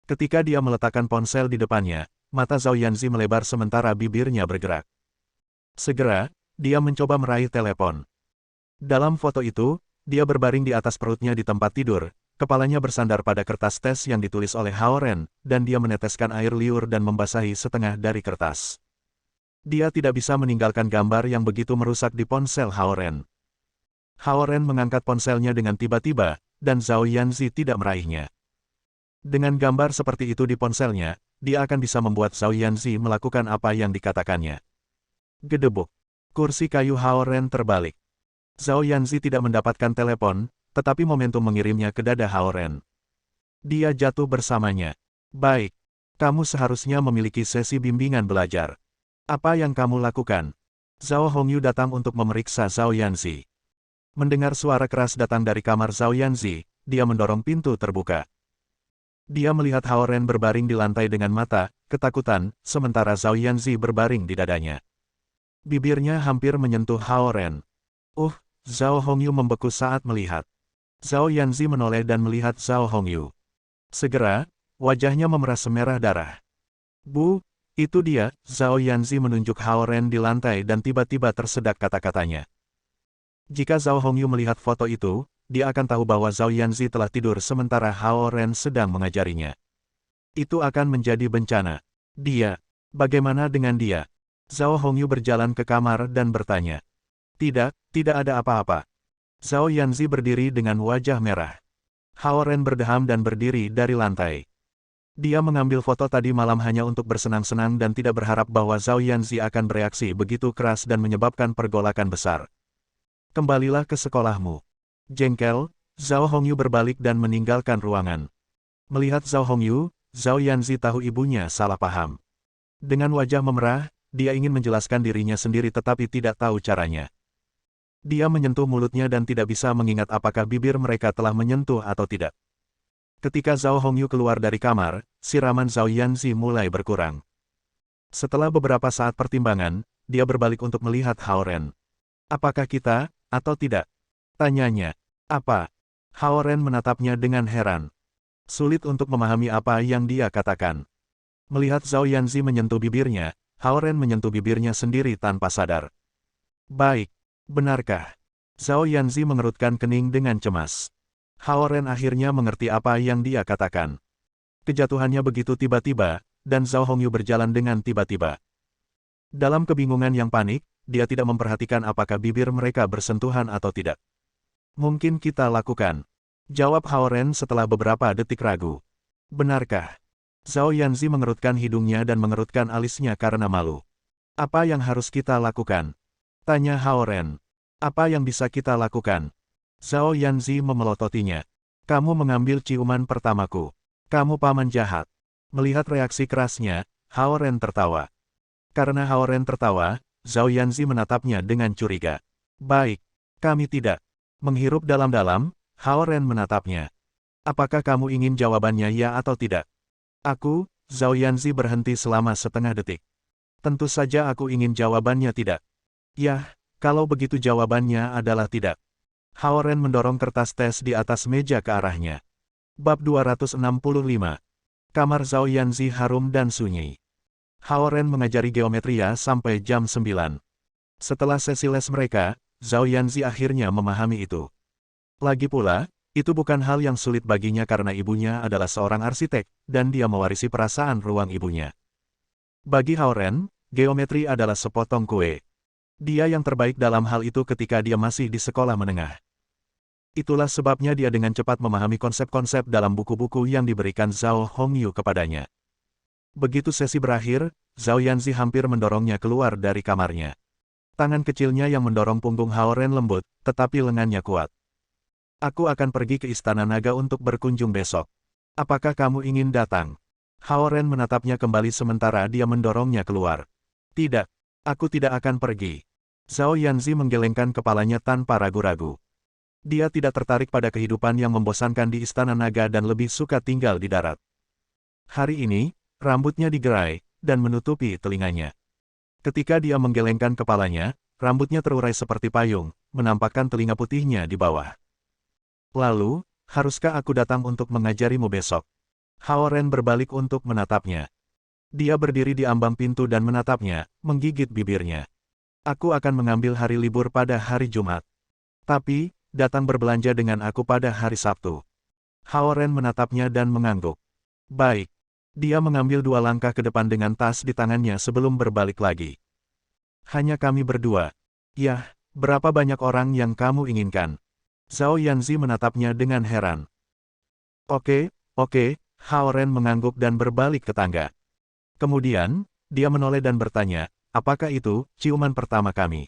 Ketika dia meletakkan ponsel di depannya, mata Zhao Yanzi melebar sementara bibirnya bergerak. Segera, dia mencoba meraih telepon. Dalam foto itu, dia berbaring di atas perutnya di tempat tidur, Kepalanya bersandar pada kertas tes yang ditulis oleh Hao Ren, dan dia meneteskan air liur dan membasahi setengah dari kertas. Dia tidak bisa meninggalkan gambar yang begitu merusak di ponsel Hao Ren. Hao Ren mengangkat ponselnya dengan tiba-tiba, dan Zhao Yanzi tidak meraihnya. Dengan gambar seperti itu di ponselnya, dia akan bisa membuat Zhao Yanzi melakukan apa yang dikatakannya. Gedebuk. Kursi kayu Hao Ren terbalik. Zhao Yanzi tidak mendapatkan telepon, tetapi momentum mengirimnya ke dada Hao Ren. Dia jatuh bersamanya. Baik. Kamu seharusnya memiliki sesi bimbingan belajar. Apa yang kamu lakukan? Zhao Hongyu datang untuk memeriksa Zhao Yanzi. Mendengar suara keras datang dari kamar Zhao Yanzi, dia mendorong pintu terbuka. Dia melihat Hao Ren berbaring di lantai dengan mata ketakutan, sementara Zhao Yanzi berbaring di dadanya. Bibirnya hampir menyentuh Hao Ren. Zhao Hongyu membeku saat melihat. Zhao Yanzi menoleh dan melihat Zhao Hongyu. Segera, wajahnya memeras semerah darah. Bu, itu dia, Zhao Yanzi menunjuk Hao Ren di lantai dan tiba-tiba tersedak kata-katanya. Jika Zhao Hongyu melihat foto itu, dia akan tahu bahwa Zhao Yanzi telah tidur sementara Hao Ren sedang mengajarinya. Itu akan menjadi bencana. Bagaimana dengan dia? Zhao Hongyu berjalan ke kamar dan bertanya. Tidak ada apa-apa. Zhao Yanzi berdiri dengan wajah merah. Hao Ren berdeham dan berdiri dari lantai. Dia mengambil foto tadi malam hanya untuk bersenang-senang dan tidak berharap bahwa Zhao Yanzi akan bereaksi begitu keras dan menyebabkan pergolakan besar. Kembalilah ke sekolahmu. Jengkel, Zhao Hongyu berbalik dan meninggalkan ruangan. Melihat Zhao Hongyu, Zhao Yanzi tahu ibunya salah paham. Dengan wajah memerah, dia ingin menjelaskan dirinya sendiri tetapi tidak tahu caranya. Dia menyentuh mulutnya dan tidak bisa mengingat apakah bibir mereka telah menyentuh atau tidak. Ketika Zhao Hongyu keluar dari kamar, siraman Zhao Yanzi mulai berkurang. Setelah beberapa saat pertimbangan, dia berbalik untuk melihat Hao Ren. Apakah kita, atau tidak? Tanyanya. Apa? Hao Ren menatapnya dengan heran. Sulit untuk memahami apa yang dia katakan. Melihat Zhao Yanzi menyentuh bibirnya, Hao Ren menyentuh bibirnya sendiri tanpa sadar. Baik. Benarkah? Zhao Yanzi mengerutkan kening dengan cemas. Hao Ren akhirnya mengerti apa yang dia katakan. Kejatuhannya begitu tiba-tiba, dan Zhao Hongyu berjalan dengan tiba-tiba. Dalam kebingungan yang panik, dia tidak memperhatikan apakah bibir mereka bersentuhan atau tidak. Mungkin kita lakukan. Jawab Hao Ren setelah beberapa detik ragu. Benarkah? Zhao Yanzi mengerutkan hidungnya dan mengerutkan alisnya karena malu. Apa yang harus kita lakukan? Tanya Hao Ren. Apa yang bisa kita lakukan? Zhao Yanzi memelototinya. Kamu mengambil ciuman pertamaku. Kamu paman jahat. Melihat reaksi kerasnya, Hao Ren tertawa. Karena Hao Ren tertawa, Zhao Yanzi menatapnya dengan curiga. Baik. Kami tidak. Menghirup dalam-dalam, Hao Ren menatapnya. Apakah kamu ingin jawabannya ya atau tidak? Aku, Zhao Yanzi berhenti selama setengah detik. Tentu saja aku ingin jawabannya tidak. Yah, kalau begitu jawabannya adalah tidak. Hao Ren mendorong kertas tes di atas meja ke arahnya. Bab 265. Kamar Zhao Yanzi harum dan sunyi. Hao Ren mengajari geometria sampai jam 9. Setelah sesi les mereka, Zhao Yanzi akhirnya memahami itu. Lagi pula, itu bukan hal yang sulit baginya karena ibunya adalah seorang arsitek, dan dia mewarisi perasaan ruang ibunya. Bagi Hao Ren, geometri adalah sepotong kue. Dia yang terbaik dalam hal itu ketika dia masih di sekolah menengah. Itulah sebabnya dia dengan cepat memahami konsep-konsep dalam buku-buku yang diberikan Zhao Hongyu kepadanya. Begitu sesi berakhir, Zhao Yanzi hampir mendorongnya keluar dari kamarnya. Tangan kecilnya yang mendorong punggung Hao Ren lembut, tetapi lengannya kuat. Aku akan pergi ke Istana Naga untuk berkunjung besok. Apakah kamu ingin datang? Hao Ren menatapnya kembali sementara dia mendorongnya keluar. Tidak, aku tidak akan pergi. Zhao Yanzi menggelengkan kepalanya tanpa ragu-ragu. Dia tidak tertarik pada kehidupan yang membosankan di Istana Naga dan lebih suka tinggal di darat. Hari ini, rambutnya digerai, dan menutupi telinganya. Ketika dia menggelengkan kepalanya, rambutnya terurai seperti payung, menampakkan telinga putihnya di bawah. Lalu, haruskah aku datang untuk mengajarimu besok? Hao Ren berbalik untuk menatapnya. Dia berdiri di ambang pintu dan menatapnya, menggigit bibirnya. Aku akan mengambil hari libur pada hari Jumat. Tapi, datang berbelanja dengan aku pada hari Sabtu. Hao Ren menatapnya dan mengangguk. Baik. Dia mengambil 2 langkah ke depan dengan tas di tangannya sebelum berbalik lagi. Hanya kami berdua. Yah, berapa banyak orang yang kamu inginkan? Zhao Yanzi menatapnya dengan heran. Oke, Hao Ren mengangguk dan berbalik ke tangga. Kemudian, dia menoleh dan bertanya, apakah itu ciuman pertama kami?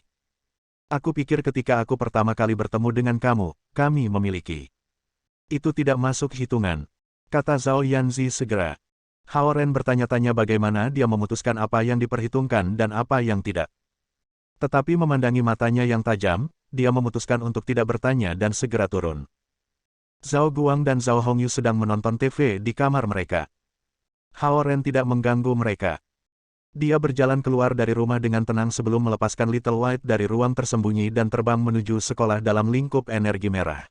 Aku pikir ketika aku pertama kali bertemu dengan kamu, kami memiliki. Itu tidak masuk hitungan, kata Zhao Yanzi segera. Hao Ren bertanya-tanya bagaimana dia memutuskan apa yang diperhitungkan dan apa yang tidak. Tetapi memandangi matanya yang tajam, dia memutuskan untuk tidak bertanya dan segera turun. Zhao Guang dan Zhao Hongyu sedang menonton TV di kamar mereka. Hao Ren tidak mengganggu mereka. Dia berjalan keluar dari rumah dengan tenang sebelum melepaskan Little White dari ruang tersembunyi dan terbang menuju sekolah dalam lingkup energi merah.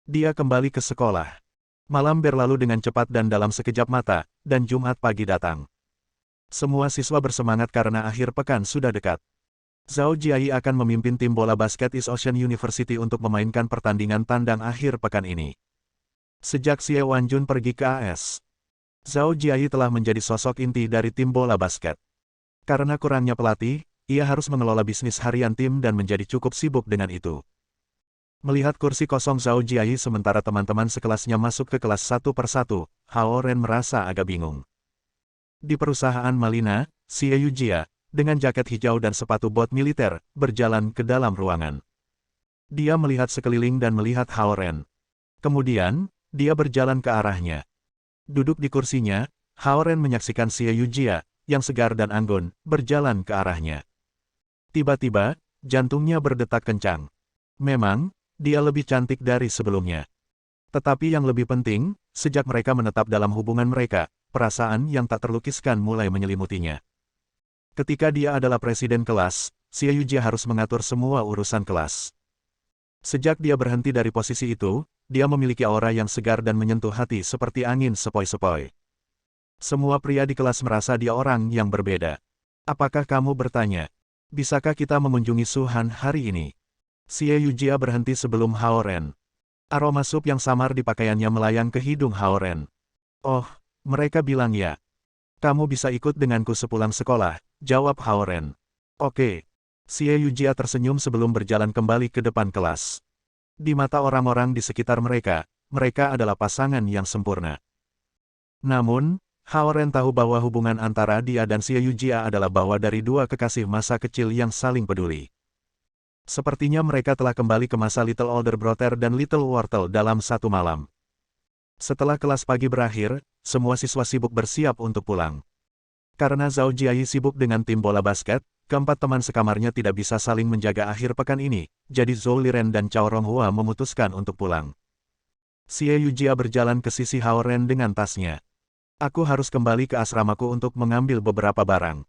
Dia kembali ke sekolah. Malam berlalu dengan cepat dan dalam sekejap mata, dan Jumat pagi datang. Semua siswa bersemangat karena akhir pekan sudah dekat. Zhao Jiayi akan memimpin tim bola basket East Ocean University untuk memainkan pertandingan tandang akhir pekan ini. Sejak Xie Wanjun pergi ke AS, Zhao Jiayi telah menjadi sosok inti dari tim bola basket. Karena kurangnya pelatih, ia harus mengelola bisnis harian tim dan menjadi cukup sibuk dengan itu. Melihat kursi kosong Zhao Jiayi sementara teman-teman sekelasnya masuk ke kelas satu persatu, Hao Ren merasa agak bingung. Di perusahaan Malina, Xie Yujia, dengan jaket hijau dan sepatu bot militer, berjalan ke dalam ruangan. Dia melihat sekeliling dan melihat Hao Ren. Kemudian, dia berjalan ke arahnya. Duduk di kursinya, Hao Ren menyaksikan Xie Yujia, yang segar dan anggun, berjalan ke arahnya. Tiba-tiba, jantungnya berdetak kencang. Memang, dia lebih cantik dari sebelumnya. Tetapi yang lebih penting, sejak mereka menetap dalam hubungan mereka, perasaan yang tak terlukiskan mulai menyelimutinya. Ketika dia adalah presiden kelas, Xie Yujia harus mengatur semua urusan kelas. Sejak dia berhenti dari posisi itu, dia memiliki aura yang segar dan menyentuh hati seperti angin sepoi-sepoi. Semua pria di kelas merasa dia orang yang berbeda. Apakah kamu bertanya? Bisakah kita mengunjungi Suhan hari ini? Xie Yujia berhenti sebelum Hao Ren. Aroma sup yang samar di pakaiannya melayang ke hidung Hao Ren. Oh, mereka bilang ya. Kamu bisa ikut denganku sepulang sekolah, jawab Hao Ren. Oke. Xie Yujia tersenyum sebelum berjalan kembali ke depan kelas. Di mata orang-orang di sekitar mereka, mereka adalah pasangan yang sempurna. Namun, Hao Ren tahu bahwa hubungan antara dia dan Xie Yujia adalah bawa dari dua kekasih masa kecil yang saling peduli. Sepertinya mereka telah kembali ke masa Little Older Brother dan Little Wortel dalam satu malam. Setelah kelas pagi berakhir, semua siswa sibuk bersiap untuk pulang. Karena Zhao Jiayi sibuk dengan tim bola basket, keempat teman sekamarnya tidak bisa saling menjaga akhir pekan ini, jadi Zhou Liren dan Cao Ronghua memutuskan untuk pulang. Xie Yujia berjalan ke sisi Hao Ren dengan tasnya. Aku harus kembali ke asramaku untuk mengambil beberapa barang.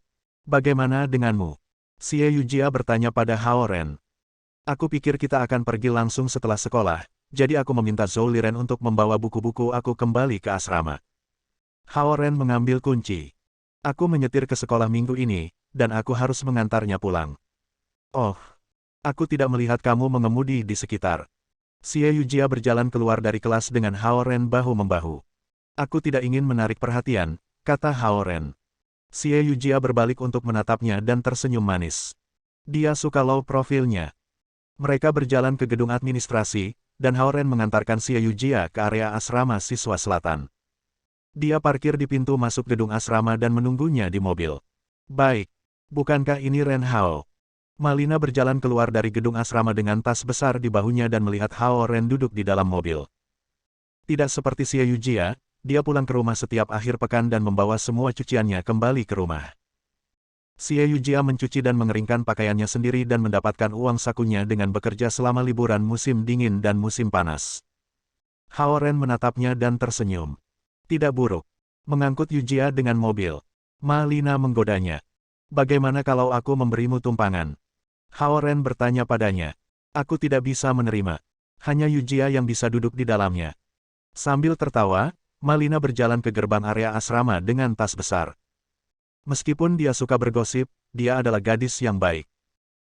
Bagaimana denganmu? Xie Yujia bertanya pada Hao Ren. Aku pikir kita akan pergi langsung setelah sekolah, jadi aku meminta Zhou Liren untuk membawa buku-buku aku kembali ke asrama. Hao Ren mengambil kunci. Aku menyetir ke sekolah minggu ini, dan aku harus mengantarnya pulang. Oh, aku tidak melihat kamu mengemudi di sekitar. Xie Yujia berjalan keluar dari kelas dengan Hao Ren bahu-membahu. Aku tidak ingin menarik perhatian, kata Hao Ren. Xie Yujia berbalik untuk menatapnya dan tersenyum manis. Dia suka low profilnya. Mereka berjalan ke gedung administrasi, dan Hao Ren mengantarkan Xie Yujia ke area asrama siswa selatan. Dia parkir di pintu masuk gedung asrama dan menunggunya di mobil. Baik, bukankah ini Ren Hao? Malina berjalan keluar dari gedung asrama dengan tas besar di bahunya dan melihat Hao Ren duduk di dalam mobil. Tidak seperti Xie Yujia, dia pulang ke rumah setiap akhir pekan dan membawa semua cuciannya kembali ke rumah. Xie Yujia mencuci dan mengeringkan pakaiannya sendiri dan mendapatkan uang sakunya dengan bekerja selama liburan musim dingin dan musim panas. Hao Ren menatapnya dan tersenyum. Tidak buruk. Mengangkut Yujia dengan mobil. Malina menggodanya. Bagaimana kalau aku memberimu tumpangan? Hao Ren bertanya padanya. Aku tidak bisa menerima. Hanya Yujia yang bisa duduk di dalamnya. Sambil tertawa, Malina berjalan ke gerbang area asrama dengan tas besar. Meskipun dia suka bergosip, dia adalah gadis yang baik.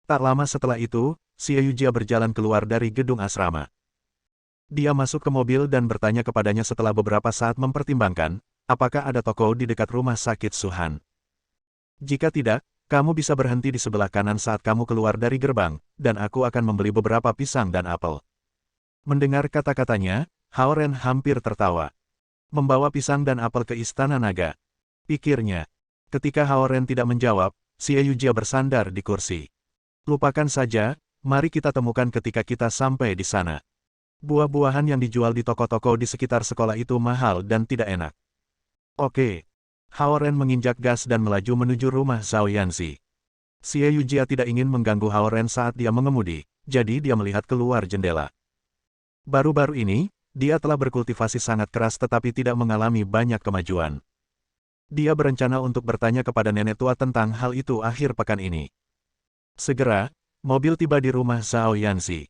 Tak lama setelah itu, Xie Yujia berjalan keluar dari gedung asrama. Dia masuk ke mobil dan bertanya kepadanya setelah beberapa saat mempertimbangkan, apakah ada toko di dekat rumah sakit Suhan. Jika tidak, kamu bisa berhenti di sebelah kanan saat kamu keluar dari gerbang, dan aku akan membeli beberapa pisang dan apel. Mendengar kata-katanya, Haoren hampir tertawa. Membawa pisang dan apel ke Istana Naga. Pikirnya. Ketika Haoren tidak menjawab, Xie Yujia bersandar di kursi. Lupakan saja, mari kita temukan ketika kita sampai di sana. Buah-buahan yang dijual di toko-toko di sekitar sekolah itu mahal dan tidak enak. Oke. Haoren menginjak gas dan melaju menuju rumah Zhao Yanzi. Xie Yujia tidak ingin mengganggu Haoren saat dia mengemudi, jadi dia melihat keluar jendela. Baru-baru ini, dia telah berkultivasi sangat keras tetapi tidak mengalami banyak kemajuan. Dia berencana untuk bertanya kepada nenek tua tentang hal itu akhir pekan ini. Segera, mobil tiba di rumah Zhao Yanzi.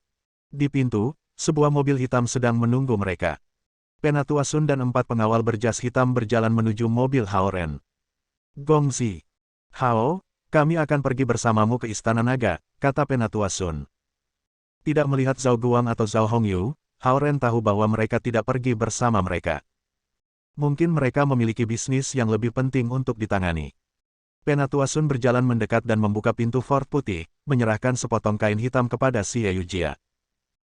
Di pintu, sebuah mobil hitam sedang menunggu mereka. Penatua Sun dan 4 pengawal berjas hitam berjalan menuju mobil Haoren. Gongzi. Hao, kami akan pergi bersamamu ke Istana Naga, kata Penatua Sun. Tidak melihat Zhao Guang atau Zhao Hongyu, Haoren tahu bahwa mereka tidak pergi bersama mereka. Mungkin mereka memiliki bisnis yang lebih penting untuk ditangani. Penatua Sun berjalan mendekat dan membuka pintu Ford putih, menyerahkan sepotong kain hitam kepada Xie Yujia.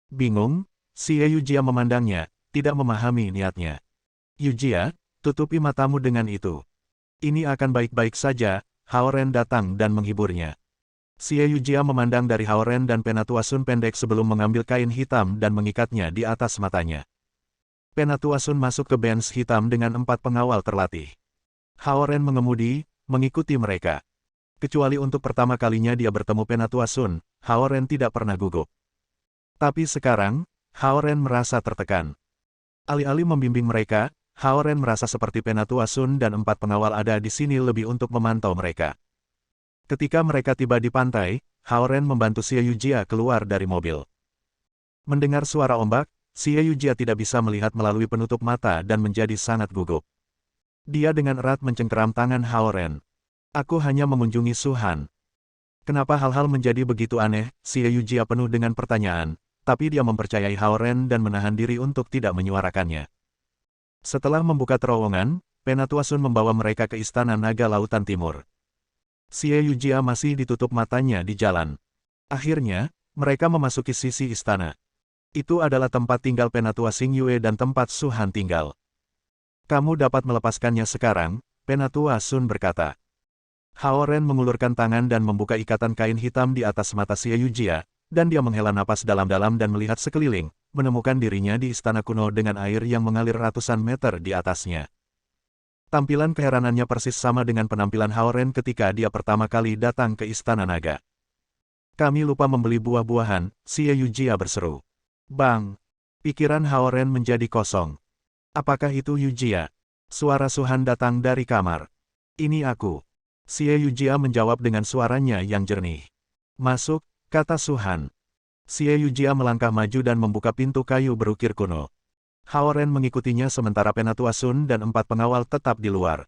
Bingung, Xie Yujia memandangnya, tidak memahami niatnya. Yujia, tutupi matamu dengan itu. Ini akan baik-baik saja, Haoren datang dan menghiburnya. Xie Yujia memandang dari Haoren dan Penatua Sun pendek sebelum mengambil kain hitam dan mengikatnya di atas matanya. Penatua Sun masuk ke bench hitam dengan 4 pengawal terlatih. Haoren mengemudi, mengikuti mereka. Kecuali untuk pertama kalinya dia bertemu Penatua Sun, Haoren tidak pernah gugup. Tapi sekarang, Haoren merasa tertekan. Alih-alih membimbing mereka, Haoren merasa seperti Penatua Sun dan 4 pengawal ada di sini lebih untuk memantau mereka. Ketika mereka tiba di pantai, Haoren membantu Xie Yujia keluar dari mobil. Mendengar suara ombak, Xie Yujia tidak bisa melihat melalui penutup mata dan menjadi sangat gugup. Dia dengan erat mencengkeram tangan Haoren. Aku hanya mengunjungi Suhan. Kenapa hal-hal menjadi begitu aneh? Xie Yujia penuh dengan pertanyaan, tapi dia mempercayai Haoren dan menahan diri untuk tidak menyuarakannya. Setelah membuka terowongan, Penatua Sun membawa mereka ke Istana Naga Lautan Timur. Xie Yujia masih ditutup matanya di jalan. Akhirnya, mereka memasuki sisi istana. Itu adalah tempat tinggal Penatua Xingyue dan tempat Suhan tinggal. Kamu dapat melepaskannya sekarang, Penatua Sun berkata. Haoren mengulurkan tangan dan membuka ikatan kain hitam di atas mata Xie Yujia, dan dia menghela napas dalam-dalam dan melihat sekeliling, menemukan dirinya di istana kuno dengan air yang mengalir ratusan meter di atasnya. Tampilan keheranannya persis sama dengan penampilan Haoren ketika dia pertama kali datang ke Istana Naga. Kami lupa membeli buah-buahan, Xie Yujia berseru. Bang! Pikiran Haoren menjadi kosong. Apakah itu Yujia? Suara Suhan datang dari kamar. Ini aku. Xie Yujia menjawab dengan suaranya yang jernih. Masuk, kata Suhan. Xie Yujia melangkah maju dan membuka pintu kayu berukir kuno. Haoren mengikutinya sementara Penatua Sun dan 4 pengawal tetap di luar.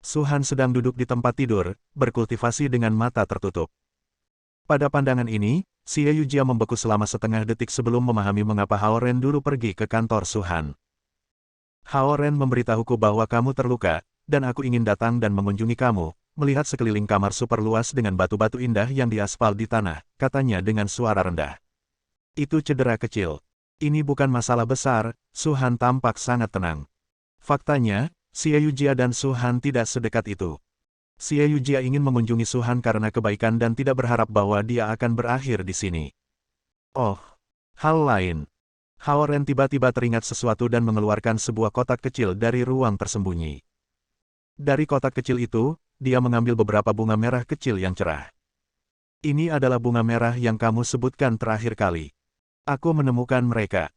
Suhan sedang duduk di tempat tidur, berkultivasi dengan mata tertutup. Pada pandangan ini, Xie Yujia membeku selama setengah detik sebelum memahami mengapa Haoren dulu pergi ke kantor Suhan. Haoren memberitahuku bahwa kamu terluka, dan aku ingin datang dan mengunjungi kamu, melihat sekeliling kamar super luas dengan batu-batu indah yang diaspal di tanah, katanya dengan suara rendah. Itu cedera kecil. Ini bukan masalah besar, Suhan tampak sangat tenang. Faktanya, Xie Yujia dan Suhan tidak sedekat itu. Xie Yujia ingin mengunjungi Suhan karena kebaikan dan tidak berharap bahwa dia akan berakhir di sini. Oh, hal lain. Haoren tiba-tiba teringat sesuatu dan mengeluarkan sebuah kotak kecil dari ruang tersembunyi. Dari kotak kecil itu, dia mengambil beberapa bunga merah kecil yang cerah. Ini adalah bunga merah yang kamu sebutkan terakhir kali. Aku menemukan mereka.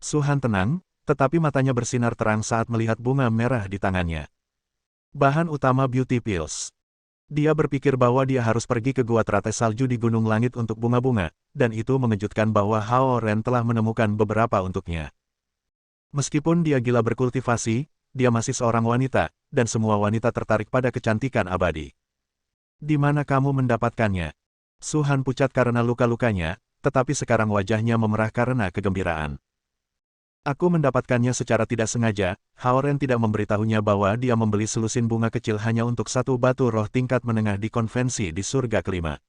Suhan tenang, tetapi matanya bersinar terang saat melihat bunga merah di tangannya. Bahan utama beauty pills. Dia berpikir bahwa dia harus pergi ke gua teratai salju di Gunung Langit untuk bunga-bunga, dan itu mengejutkan bahwa Haoren telah menemukan beberapa untuknya. Meskipun dia gila berkultivasi, dia masih seorang wanita, dan semua wanita tertarik pada kecantikan abadi. Di mana kamu mendapatkannya? Suhan pucat karena luka-lukanya, tetapi sekarang wajahnya memerah karena kegembiraan. Aku mendapatkannya secara tidak sengaja. Hao Ren tidak memberitahunya bahwa dia membeli selusin bunga kecil hanya untuk satu batu roh tingkat menengah di konvensi di surga kelima.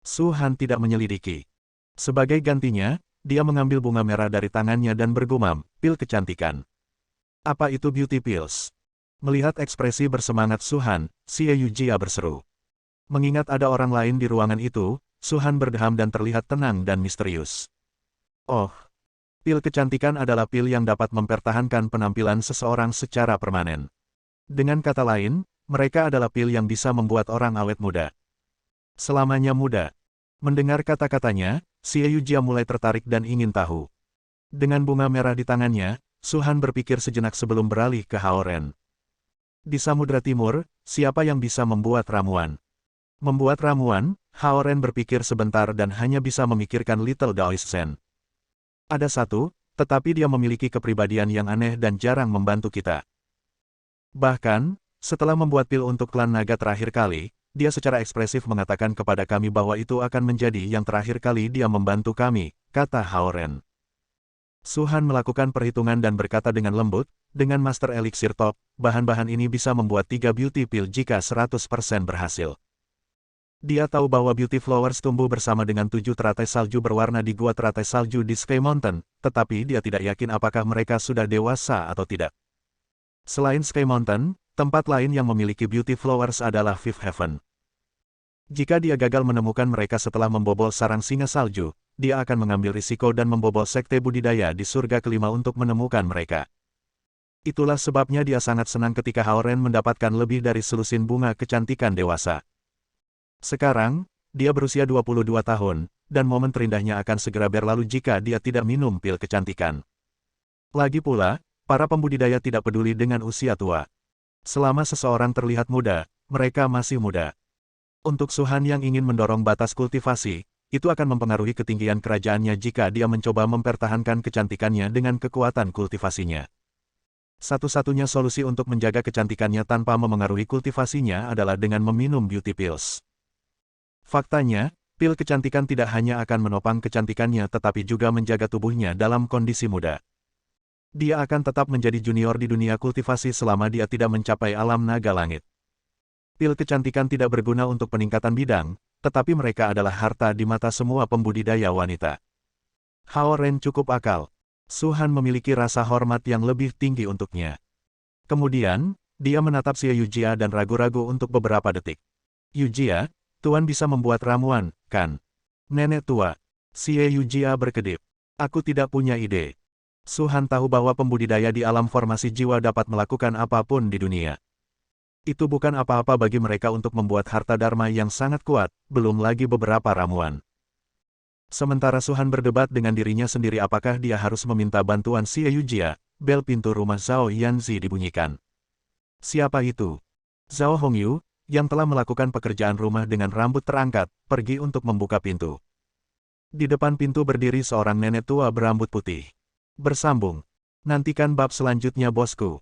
Su Han tidak menyelidiki. Sebagai gantinya, dia mengambil bunga merah dari tangannya dan bergumam, pil kecantikan. Apa itu beauty pills? Melihat ekspresi bersemangat Su Han, Xie Yujia berseru. Mengingat ada orang lain di ruangan itu, Su Han berdeham dan terlihat tenang dan misterius. Oh, pil kecantikan adalah pil yang dapat mempertahankan penampilan seseorang secara permanen. Dengan kata lain, mereka adalah pil yang bisa membuat orang awet muda. Selamanya muda. Mendengar kata-katanya, Xie Yujia mulai tertarik dan ingin tahu. Dengan bunga merah di tangannya, Su Han berpikir sejenak sebelum beralih ke Hao Ren. Di Samudra Timur, siapa yang bisa membuat ramuan? Membuat ramuan, Hao Ren berpikir sebentar dan hanya bisa memikirkan Little Daoist-sen. Ada satu, tetapi dia memiliki kepribadian yang aneh dan jarang membantu kita. Bahkan, setelah membuat pil untuk klan naga terakhir kali, dia secara ekspresif mengatakan kepada kami bahwa itu akan menjadi yang terakhir kali dia membantu kami, kata Hao Ren. Su Han melakukan perhitungan dan berkata dengan lembut, dengan Master Elixir Top, bahan-bahan ini bisa membuat 3 beauty pill jika 100% berhasil. Dia tahu bahwa beauty flowers tumbuh bersama dengan 7 teratai salju berwarna di gua teratai salju di Sky Mountain, tetapi dia tidak yakin apakah mereka sudah dewasa atau tidak. Selain Sky Mountain, tempat lain yang memiliki beauty flowers adalah Fifth Heaven. Jika dia gagal menemukan mereka setelah membobol sarang singa salju, dia akan mengambil risiko dan membobol sekte budidaya di surga kelima untuk menemukan mereka. Itulah sebabnya dia sangat senang ketika Hao Ren mendapatkan lebih dari selusin bunga kecantikan dewasa. Sekarang, dia berusia 22 tahun, dan momen terindahnya akan segera berlalu jika dia tidak minum pil kecantikan. Lagi pula, para pembudidaya tidak peduli dengan usia tua. Selama seseorang terlihat muda, mereka masih muda. Untuk Su Han yang ingin mendorong batas kultivasi, itu akan mempengaruhi ketinggian kerajaannya jika dia mencoba mempertahankan kecantikannya dengan kekuatan kultivasinya. Satu-satunya solusi untuk menjaga kecantikannya tanpa memengaruhi kultivasinya adalah dengan meminum beauty pills. Faktanya, pil kecantikan tidak hanya akan menopang kecantikannya tetapi juga menjaga tubuhnya dalam kondisi muda. Dia akan tetap menjadi junior di dunia kultivasi selama dia tidak mencapai alam naga langit. Pil kecantikan tidak berguna untuk peningkatan bidang, tetapi mereka adalah harta di mata semua pembudidaya wanita. Hao Ren cukup akal. Su Han memiliki rasa hormat yang lebih tinggi untuknya. Kemudian, dia menatap Xie Yujia dan ragu-ragu untuk beberapa detik. Yujia, Tuan bisa membuat ramuan, kan? Nenek tua. Xie Yujia berkedip. Aku tidak punya ide. Su Han tahu bahwa pembudidaya di alam formasi jiwa dapat melakukan apapun di dunia. Itu bukan apa-apa bagi mereka untuk membuat harta dharma yang sangat kuat, belum lagi beberapa ramuan. Sementara Su Han berdebat dengan dirinya sendiri apakah dia harus meminta bantuan Xie Yujia, bel pintu rumah Zhao Yanzi dibunyikan. Siapa itu? Zhao Hongyu, yang telah melakukan pekerjaan rumah dengan rambut terangkat, pergi untuk membuka pintu. Di depan pintu berdiri seorang nenek tua berambut putih. Bersambung. Nantikan bab selanjutnya bosku.